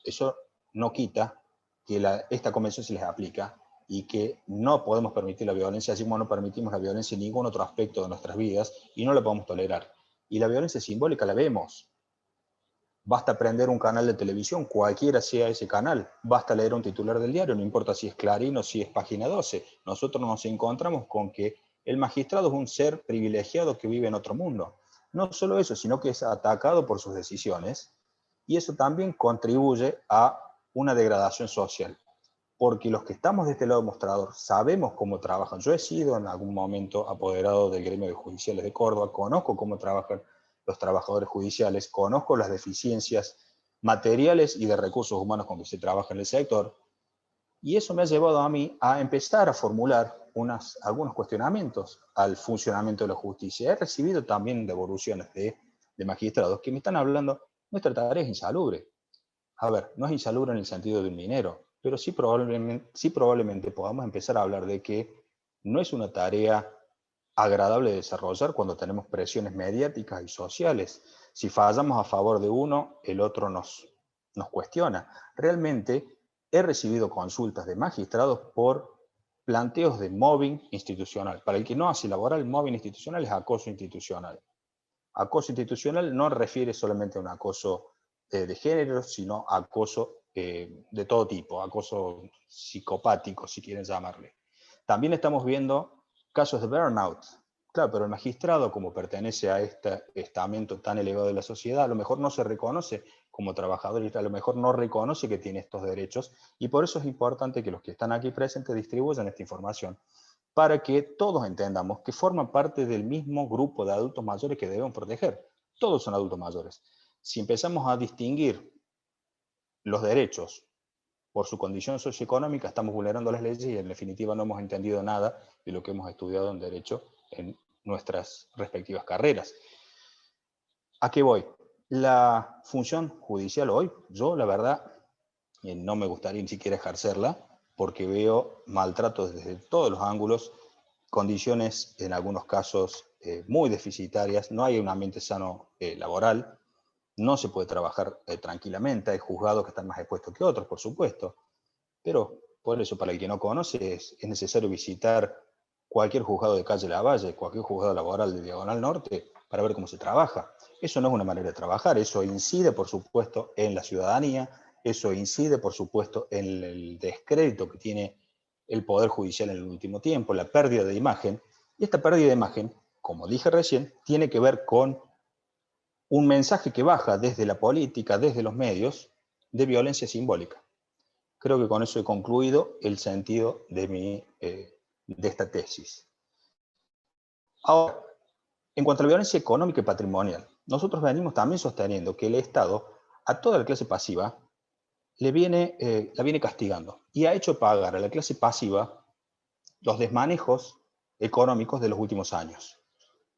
Eso no quita que esta convención se les aplica y que no podemos permitir la violencia, así como no permitimos la violencia en ningún otro aspecto de nuestras vidas y no la podemos tolerar. Y la violencia simbólica la vemos. Basta prender un canal de televisión, cualquiera sea ese canal. Basta leer un titular del diario, no importa si es Clarín o si es Página 12. Nosotros nos encontramos con que el magistrado es un ser privilegiado que vive en otro mundo. No solo eso, sino que es atacado por sus decisiones. Y eso también contribuye a una degradación social. Porque los que estamos de este lado mostrador sabemos cómo trabajan. Yo he sido en algún momento apoderado del gremio de judiciales de Córdoba, conozco cómo trabajan los trabajadores judiciales, conozco las deficiencias materiales y de recursos humanos con que se trabaja en el sector, y eso me ha llevado a mí a empezar a formular algunos cuestionamientos al funcionamiento de la justicia. He recibido también devoluciones de magistrados que me están hablando, nuestra tarea es insalubre. A ver, no es insalubre en el sentido de un minero, pero sí probablemente podamos empezar a hablar de que no es una tarea agradable de desarrollar cuando tenemos presiones mediáticas y sociales. Si fallamos a favor de uno, el otro nos cuestiona. Realmente he recibido consultas de magistrados por planteos de mobbing institucional. Para el que no hace laboral, mobbing institucional es acoso institucional. Acoso institucional no refiere solamente a un acoso de género, sino acoso de todo tipo, acoso psicopático, si quieren llamarle. También estamos viendo casos de burnout. Claro, pero el magistrado, como pertenece a este estamento tan elevado de la sociedad, a lo mejor no se reconoce como trabajador y a lo mejor no reconoce que tiene estos derechos, y por eso es importante que los que están aquí presentes distribuyan esta información, para que todos entendamos que forman parte del mismo grupo de adultos mayores que debemos proteger. Todos son adultos mayores. Si empezamos a distinguir los derechos por su condición socioeconómica, estamos vulnerando las leyes y en definitiva no hemos entendido nada de lo que hemos estudiado en Derecho en nuestras respectivas carreras. ¿A qué voy? La función judicial hoy, yo la verdad, no me gustaría ni siquiera ejercerla, porque veo maltratos desde todos los ángulos, condiciones en algunos casos muy deficitarias, no hay un ambiente sano laboral, no se puede trabajar tranquilamente, hay juzgados que están más expuestos que otros, por supuesto, pero por eso, para el que no conoce, es necesario visitar cualquier juzgado de calle Lavalle, cualquier juzgado laboral de Diagonal Norte, para ver cómo se trabaja. Eso no es una manera de trabajar, eso incide, por supuesto, en la ciudadanía, eso incide, por supuesto, en el descrédito que tiene el Poder Judicial en el último tiempo, la pérdida de imagen. Y esta pérdida de imagen, como dije recién, tiene que ver con un mensaje que baja desde la política, desde los medios, de violencia simbólica. Creo que con eso he concluido el sentido de esta tesis. Ahora, en cuanto a la violencia económica y patrimonial, nosotros venimos también sosteniendo que el Estado a toda la clase pasiva la viene castigando y ha hecho pagar a la clase pasiva los desmanejos económicos de los últimos años.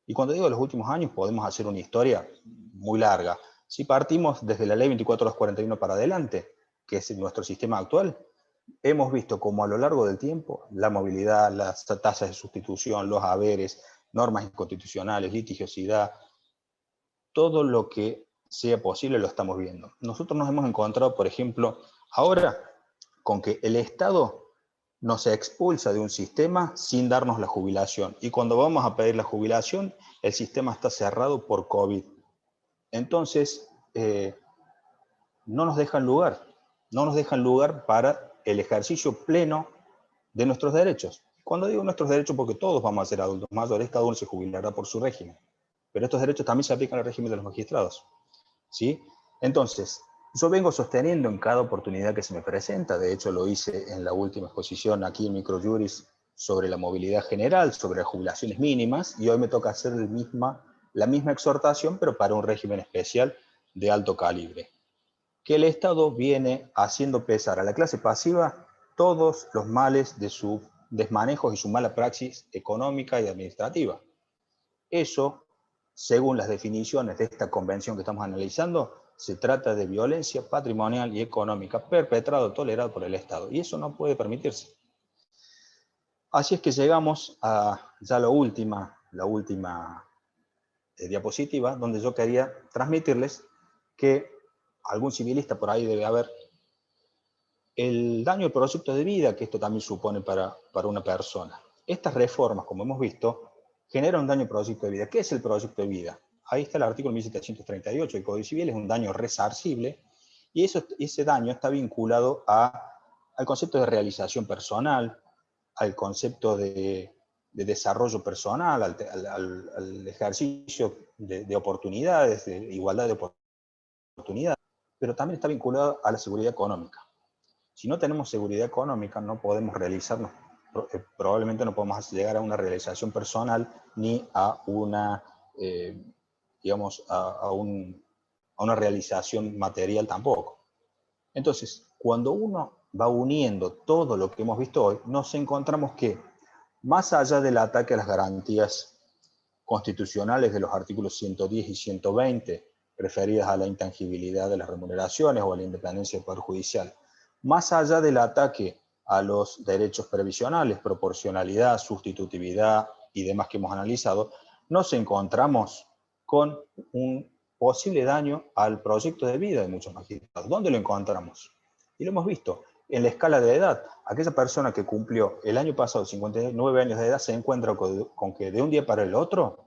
Y cuando digo los últimos años, podemos hacer una historia muy larga. Si partimos desde la ley 24241 para adelante, que es nuestro sistema actual, hemos visto cómo a lo largo del tiempo la movilidad, las tasas de sustitución, los haberes, normas inconstitucionales, litigiosidad, todo lo que sea posible lo estamos viendo. Nosotros nos hemos encontrado, por ejemplo, ahora con que el Estado nos expulsa de un sistema sin darnos la jubilación. Y cuando vamos a pedir la jubilación, el sistema está cerrado por COVID. Entonces, no nos dejan lugar. No nos dejan lugar para el ejercicio pleno de nuestros derechos. Cuando digo nuestros derechos, porque todos vamos a ser adultos mayores, cada uno se jubilará por su régimen. Pero estos derechos también se aplican al régimen de los magistrados, ¿sí? Entonces, yo vengo sosteniendo en cada oportunidad que se me presenta, de hecho lo hice en la última exposición aquí en Microjuris sobre la movilidad general, sobre las jubilaciones mínimas, y hoy me toca hacer la misma exhortación, pero para un régimen especial de alto calibre. Que el Estado viene haciendo pesar a la clase pasiva todos los males de sus desmanejos y su mala praxis económica y administrativa. Eso, según las definiciones de esta convención que estamos analizando, se trata de violencia patrimonial y económica perpetrada o tolerada por el Estado. Y eso no puede permitirse. Así es que llegamos a ya la última diapositiva, donde yo quería transmitirles que algún civilista por ahí debe haber, el daño al proyecto de vida que esto también supone para una persona. Estas reformas, como hemos visto, generan un daño al proyecto de vida. ¿Qué es el proyecto de vida? Ahí está el artículo 1738 del Código Civil, es un daño resarcible, y ese daño está vinculado al concepto de realización personal, al concepto de desarrollo personal, al ejercicio de oportunidades, de igualdad de oportunidades, pero también está vinculado a la seguridad económica. Si no tenemos seguridad económica, no podemos realizarnos, probablemente no podemos llegar a una realización personal ni a una, digamos, a una realización material tampoco. Entonces, cuando uno va uniendo todo lo que hemos visto hoy, nos encontramos que, más allá del ataque a las garantías constitucionales de los artículos 110 y 120, referidas a la intangibilidad de las remuneraciones o a la independencia del Poder Judicial, más allá del ataque a los derechos previsionales, proporcionalidad, sustitutividad, y demás que hemos analizado, nos encontramos con un posible daño al proyecto de vida de muchos magistrados. ¿Dónde lo encontramos? Y lo hemos visto. En la escala de edad, aquella persona que cumplió el año pasado 59 años de edad se encuentra con que de un día para el otro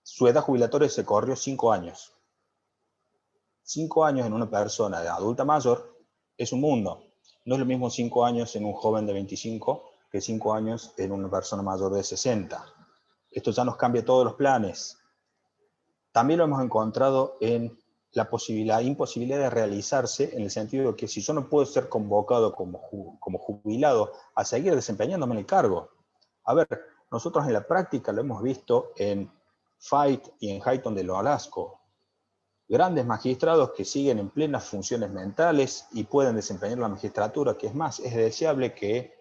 su edad jubilatoria se corrió 5 años. 5 años en una persona de adulta mayor es un mundo. No es lo mismo 5 años en un joven de 25 que 5 años en una persona mayor de 60. Esto ya nos cambia todos los planes. También lo hemos encontrado en la imposibilidad de realizarse, en el sentido de que si yo no puedo ser convocado como jubilado a seguir desempeñándome en el cargo. A ver, nosotros en la práctica lo hemos visto en Fight y en Highton de Nolasco. Grandes magistrados que siguen en plenas funciones mentales y pueden desempeñar la magistratura, que es más, es deseable que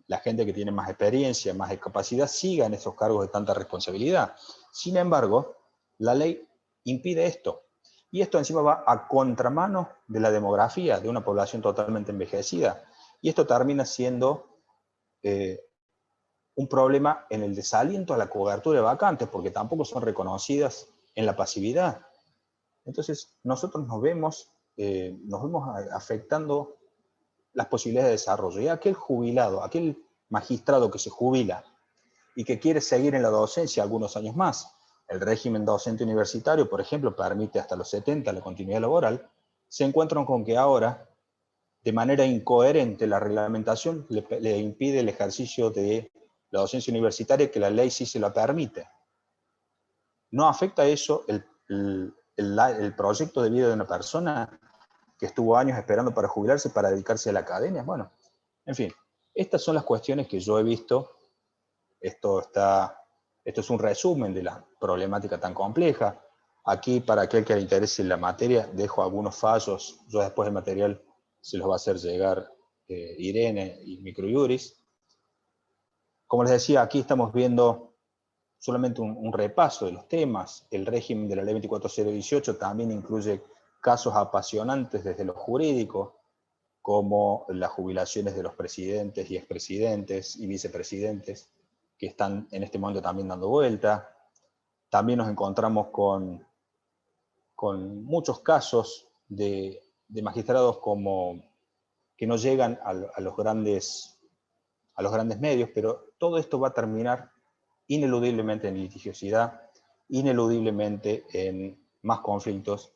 la gente que tiene más experiencia, más capacidad, siga en esos cargos de tanta responsabilidad. Sin embargo, la ley impide esto. Y esto encima va a contramano de la demografía, de una población totalmente envejecida. Y esto termina siendo un problema en el desaliento a la cobertura de vacantes, porque tampoco son reconocidas en la pasividad. Entonces, nosotros nos vemos afectando las posibilidades de desarrollo. Y aquel jubilado, aquel magistrado que se jubila y que quiere seguir en la docencia algunos años más, el régimen docente universitario, por ejemplo, permite hasta los 70 la continuidad laboral, se encuentran con que ahora, de manera incoherente, la reglamentación le impide el ejercicio de la docencia universitaria, que la ley sí se la permite. ¿No afecta eso el proyecto de vida de una persona que estuvo años esperando para jubilarse, para dedicarse a la academia? Bueno, en fin, estas son las cuestiones que yo he visto. Esto es un resumen de la problemática tan compleja. Aquí, para aquel que le interese la materia, dejo algunos fallos. Yo después el material se los va a hacer llegar Irene y Microjuris. Como les decía, aquí estamos viendo solamente un repaso de los temas. El régimen de la ley 24018 también incluye casos apasionantes desde lo jurídico, como las jubilaciones de los presidentes y expresidentes y vicepresidentes, que están en este momento también dando vuelta. También nos encontramos con muchos casos de magistrados que no llegan a los grandes medios, pero todo esto va a terminar ineludiblemente en litigiosidad, ineludiblemente en más conflictos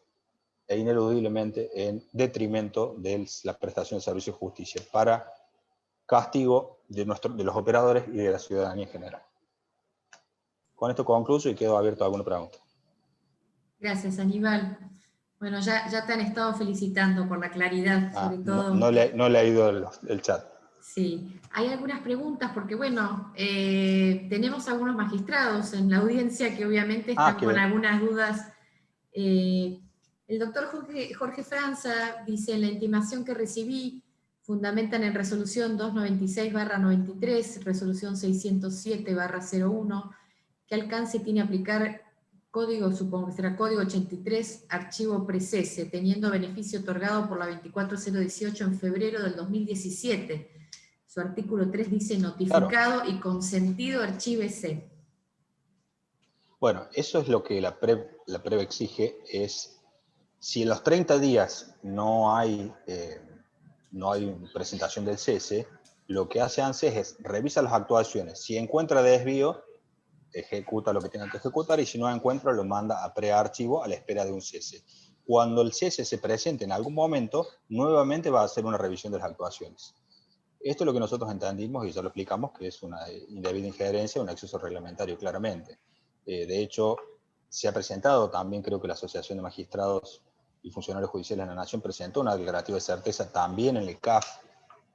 e ineludiblemente en detrimento de la prestación de servicios de justicia, para castigo de los operadores y de la ciudadanía en general. Con esto concluyo y quedo abierto a alguna pregunta. Gracias, Aníbal. Bueno, ya te han estado felicitando por la claridad, sobre todo. No le ha ido el chat. Sí, hay algunas preguntas porque, bueno, tenemos algunos magistrados en la audiencia que obviamente están con algunas dudas. El doctor Jorge Franza dice: en la intimación que recibí, fundamentan en resolución 296/93, resolución 607/01, ¿qué alcance tiene aplicar código, supongo que será código 83, archivo precese, teniendo beneficio otorgado por la 24018 en febrero del 2017? Su artículo 3 dice: notificado y consentido archívese. Bueno, eso es lo que la PREV exige, es si en los 30 días no hay presentación del cese, lo que hace ANSES es revisa las actuaciones. Si encuentra desvío, ejecuta lo que tenga que ejecutar, y si no encuentra, lo manda a prearchivo a la espera de un cese. Cuando el cese se presente en algún momento, nuevamente va a hacer una revisión de las actuaciones. Esto es lo que nosotros entendimos, y ya lo explicamos, que es una indebida injerencia, un exceso reglamentario, claramente. De hecho, se ha presentado también, creo que la Asociación de Magistrados y Funcionarios Judiciales de la Nación presentó una declarativa de certeza también en el CAF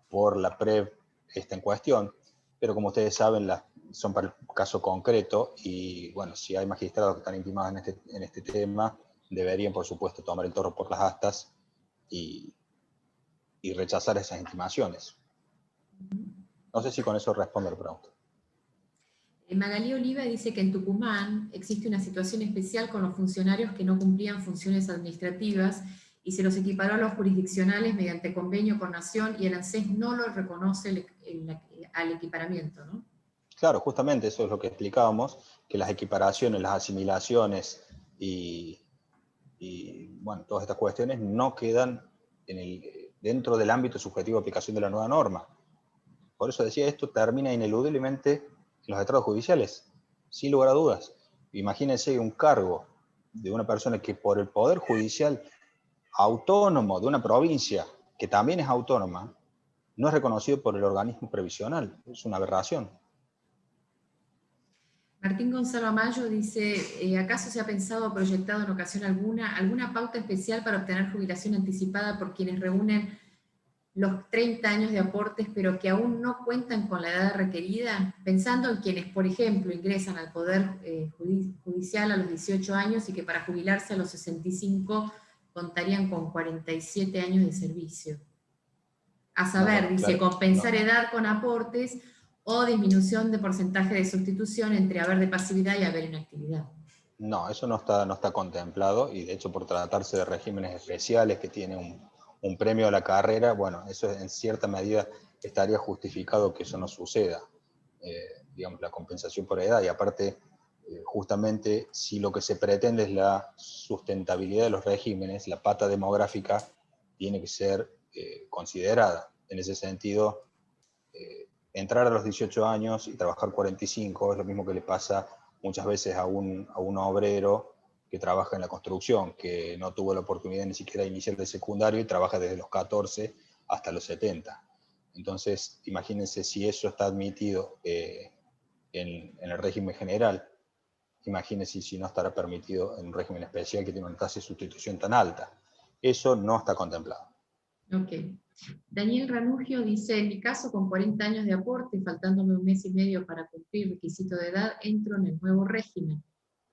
por la PREV en cuestión, pero como ustedes saben, son para el caso concreto, y bueno, si hay magistrados que están intimados en este tema, deberían, por supuesto, tomar el toro por las astas y rechazar esas intimaciones. No sé si con eso respondo la pregunta. Magalí Oliva dice que en Tucumán existe una situación especial con los funcionarios que no cumplían funciones administrativas y se los equiparó a los jurisdiccionales mediante convenio con Nación, y el ANSES no lo reconoce al equiparamiento, ¿no? Claro, justamente eso es lo que explicábamos, que las equiparaciones, las asimilaciones y bueno, todas estas cuestiones no quedan dentro del ámbito subjetivo de aplicación de la nueva norma. Por eso decía, esto termina ineludiblemente en los estrados judiciales, sin lugar a dudas. Imagínense un cargo de una persona que por el Poder Judicial autónomo de una provincia, que también es autónoma, no es reconocido por el organismo previsional. Es una aberración. Martín Gonzalo Amayo dice, ¿acaso se ha pensado o proyectado en ocasión alguna pauta especial para obtener jubilación anticipada por quienes reúnen los 30 años de aportes, pero que aún no cuentan con la edad requerida? Pensando en quienes, por ejemplo, ingresan al Poder Judicial a los 18 años y que para jubilarse a los 65 contarían con 47 años de servicio. A saber, No, dice, claro, compensar no. edad con aportes o disminución de porcentaje de sustitución entre haber de pasividad y haber inactividad. No, eso no está contemplado, y de hecho por tratarse de regímenes especiales que tienen un premio a la carrera, bueno, eso en cierta medida estaría justificado que eso no suceda, digamos, la compensación por edad, y aparte, justamente, si lo que se pretende es la sustentabilidad de los regímenes, la pata demográfica tiene que ser considerada. En ese sentido, entrar a los 18 años y trabajar 45 es lo mismo que le pasa muchas veces a un obrero que trabaja en la construcción, que no tuvo la oportunidad ni siquiera de iniciar el secundario y trabaja desde los 14 hasta los 70. Entonces, imagínense si eso está admitido en el régimen general, imagínense si no estará permitido en un régimen especial que tiene una tasa de sustitución tan alta. Eso no está contemplado. Ok. Daniel Ranugio dice, en mi caso, con 40 años de aporte, faltándome un mes y medio para cumplir requisito de edad, entro en el nuevo régimen.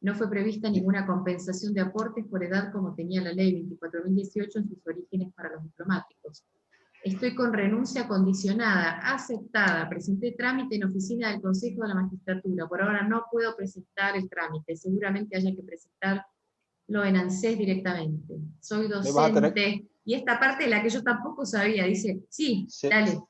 No fue prevista ninguna compensación de aportes por edad como tenía la ley 24.018 en sus orígenes para los diplomáticos. Estoy con renuncia condicionada, aceptada. Presenté trámite en oficina del Consejo de la Magistratura. Por ahora no puedo presentar el trámite. Seguramente haya que presentarlo en ANSES directamente. Soy Le vas a tener, docente. Y esta parte de la que yo tampoco sabía, dice, sí, dale.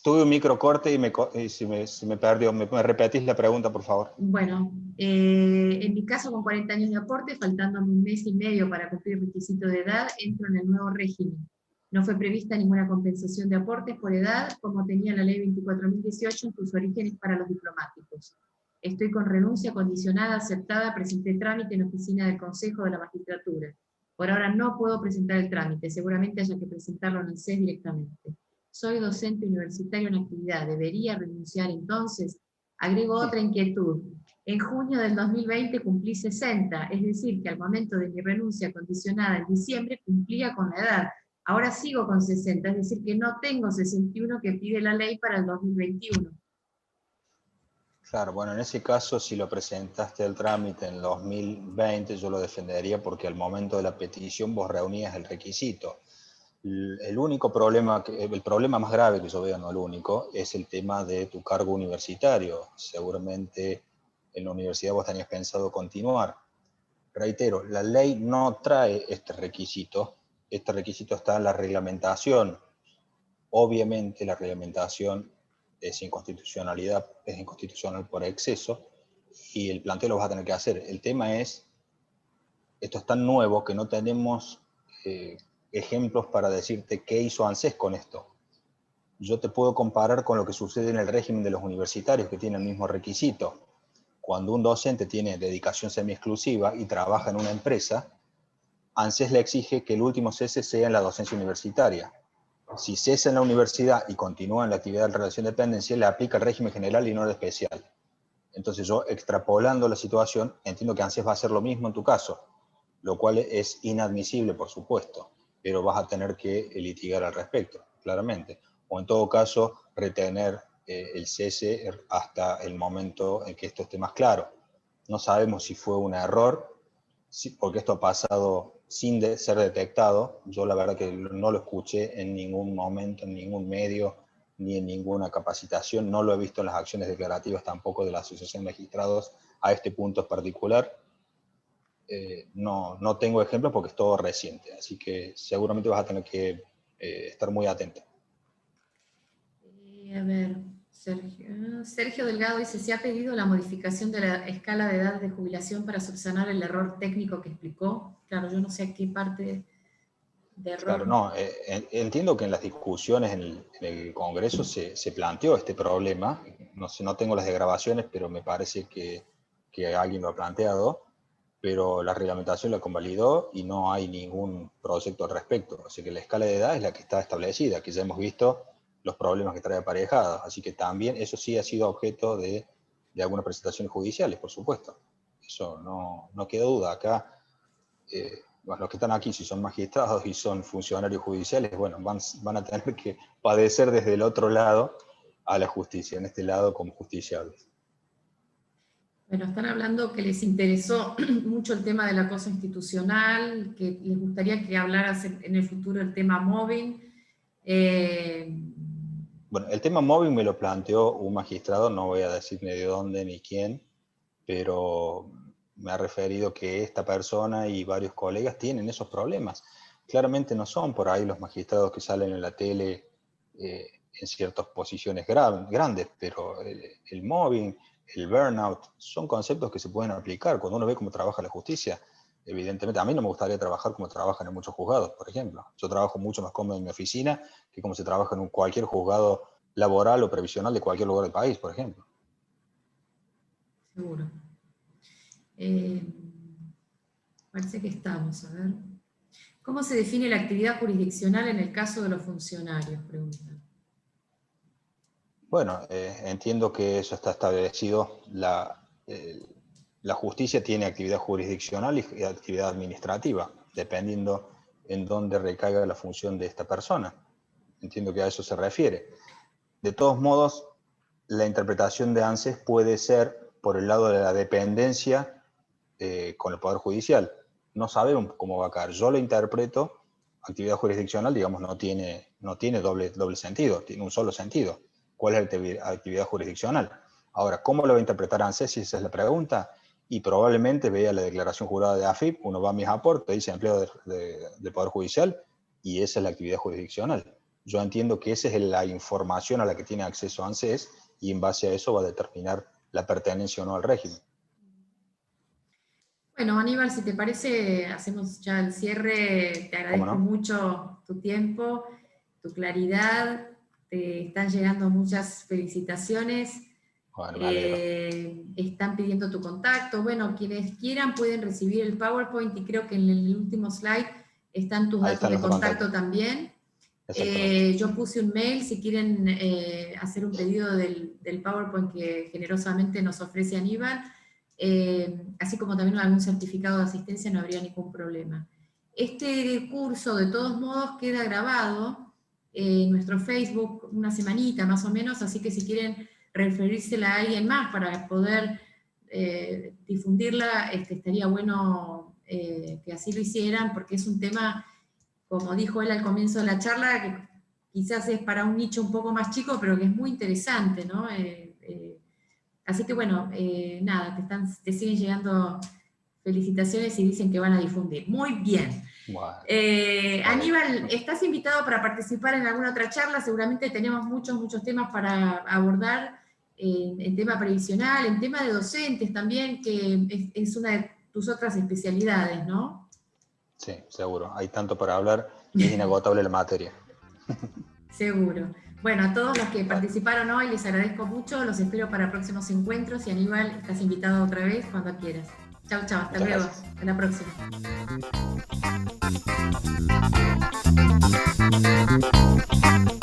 tuve un microcorte y si me perdió. ¿Me repetís la pregunta, por favor? Bueno, en mi caso con 40 años de aporte, faltándome un mes y medio para cumplir requisito de edad, entro en el nuevo régimen. No fue prevista ninguna compensación de aportes por edad, como tenía la ley 24.018 en sus orígenes para los diplomáticos. Estoy con renuncia condicionada, aceptada, presenté trámite en oficina del Consejo de la Magistratura. Por ahora no puedo presentar el trámite, seguramente haya que presentarlo en el CES directamente. Soy docente universitario en actividad, ¿debería renunciar entonces? Agrego otra inquietud. En junio del 2020 cumplí 60, es decir, que al momento de mi renuncia condicionada en diciembre cumplía con la edad. Ahora sigo con 60, es decir, que no tengo 61 que pide la ley para el 2021. Claro, bueno, en ese caso, si lo presentaste el trámite en 2020, yo lo defendería porque al momento de la petición vos reunías el requisito. El único problema, el problema más grave que yo veo, no el único, es el tema de tu cargo universitario. Seguramente en la universidad vos tenías pensado continuar. Reitero, la ley no trae este requisito está en la reglamentación. Obviamente la reglamentación es inconstitucional por exceso y el planteo lo vas a tener que hacer. El tema es, esto es tan nuevo que no tenemos ejemplos para decirte qué hizo ANSES con esto. Yo te puedo comparar con lo que sucede en el régimen de los universitarios, que tienen el mismo requisito. Cuando un docente tiene dedicación semi-exclusiva y trabaja en una empresa, ANSES le exige que el último cese sea en la docencia universitaria. Si cesa en la universidad y continúa en la actividad de relación de dependencia, le aplica el régimen general y no el especial. Entonces yo, extrapolando la situación, entiendo que ANSES va a hacer lo mismo en tu caso, lo cual es inadmisible, por supuesto, pero vas a tener que litigar al respecto, claramente. O en todo caso, retener el cese hasta el momento en que esto esté más claro. No sabemos si fue un error, porque esto ha pasado sin ser detectado. Yo la verdad que no lo escuché en ningún momento, en ningún medio, ni en ninguna capacitación. No lo he visto en las acciones declarativas tampoco de la Asociación de Magistrados a este punto particular. No tengo ejemplos porque es todo reciente, así que seguramente vas a tener que estar muy atento. A ver, Sergio Delgado dice, ¿se ha pedido la modificación de la escala de edad de jubilación para subsanar el error técnico que explicó? Claro, yo no sé a qué parte de error. Claro, no, entiendo que en las discusiones en el Congreso se planteó este problema. No sé, no tengo las grabaciones, pero me parece que alguien lo ha planteado, pero la reglamentación la convalidó y no hay ningún proyecto al respecto. Así que la escala de edad es la que está establecida, que ya hemos visto los problemas que trae aparejados. Así que también eso sí ha sido objeto de algunas presentaciones judiciales, por supuesto. Eso no queda duda. Acá, los que están aquí, si son magistrados y son funcionarios judiciales, bueno, van a tener que padecer desde el otro lado a la justicia, en este lado como justiciables. Bueno, están hablando que les interesó mucho el tema del acoso institucional, que les gustaría que hablaras en el futuro del tema mobbing. Bueno, el tema mobbing me lo planteó un magistrado, no voy a decir ni de dónde ni quién, pero me ha referido que esta persona y varios colegas tienen esos problemas. Claramente no son por ahí los magistrados que salen en la tele en ciertas posiciones grandes, pero el mobbing, el burnout, son conceptos que se pueden aplicar. Cuando uno ve cómo trabaja la justicia, evidentemente, a mí no me gustaría trabajar como trabajan en muchos juzgados, por ejemplo. Yo trabajo mucho más cómodo en mi oficina que como se trabaja en cualquier juzgado laboral o previsional de cualquier lugar del país, por ejemplo. Seguro. Parece que estamos, a ver. ¿Cómo se define la actividad jurisdiccional en el caso de los funcionarios? Preguntan. Bueno, entiendo que eso está establecido. La justicia tiene actividad jurisdiccional y actividad administrativa, dependiendo en dónde recaiga la función de esta persona. Entiendo que a eso se refiere. De todos modos, la interpretación de ANSES puede ser por el lado de la dependencia con el Poder Judicial. No sabemos cómo va a caer. Yo lo interpreto, actividad jurisdiccional, digamos, no tiene doble sentido, tiene un solo sentido. ¿Cuál es la actividad jurisdiccional? Ahora, ¿cómo lo va a interpretar ANSES? Si esa es la pregunta. Y probablemente vea la declaración jurada de AFIP, uno va a mis aportes, dice empleado del Poder Judicial, y esa es la actividad jurisdiccional. Yo entiendo que esa es la información a la que tiene acceso ANSES, y en base a eso va a determinar la pertenencia o no al régimen. Bueno, Aníbal, si te parece, hacemos ya el cierre. Te agradezco mucho tu tiempo, tu claridad. Te están llegando muchas felicitaciones. Bueno, están pidiendo tu contacto. Bueno, quienes quieran pueden recibir el PowerPoint y creo que en el último slide están tus datos de contacto también. Yo puse un mail si quieren hacer un pedido del PowerPoint que generosamente nos ofrece Aníbal. Así como también algún certificado de asistencia, no habría ningún problema. Este curso, de todos modos, queda grabado en nuestro Facebook una semanita más o menos, así que si quieren referírsela a alguien más para poder difundirla, estaría bueno que así lo hicieran, porque es un tema, como dijo él al comienzo de la charla, que quizás es para un nicho un poco más chico, pero que es muy interesante, ¿no? Así que bueno, nada, te siguen llegando felicitaciones y dicen que van a difundir. Muy bien. Wow. Aníbal, estás invitado para participar en alguna otra charla. Seguramente tenemos muchos temas para abordar en tema previsional, en tema de docentes también, que es una de tus otras especialidades, ¿no? Sí, seguro. Hay tanto para hablar y es inagotable la materia. Seguro. Bueno, a todos los que participaron hoy les agradezco mucho, los espero para próximos encuentros y Aníbal, estás invitado otra vez cuando quieras. Chau, hasta Muchas luego, gracias. hasta la próxima.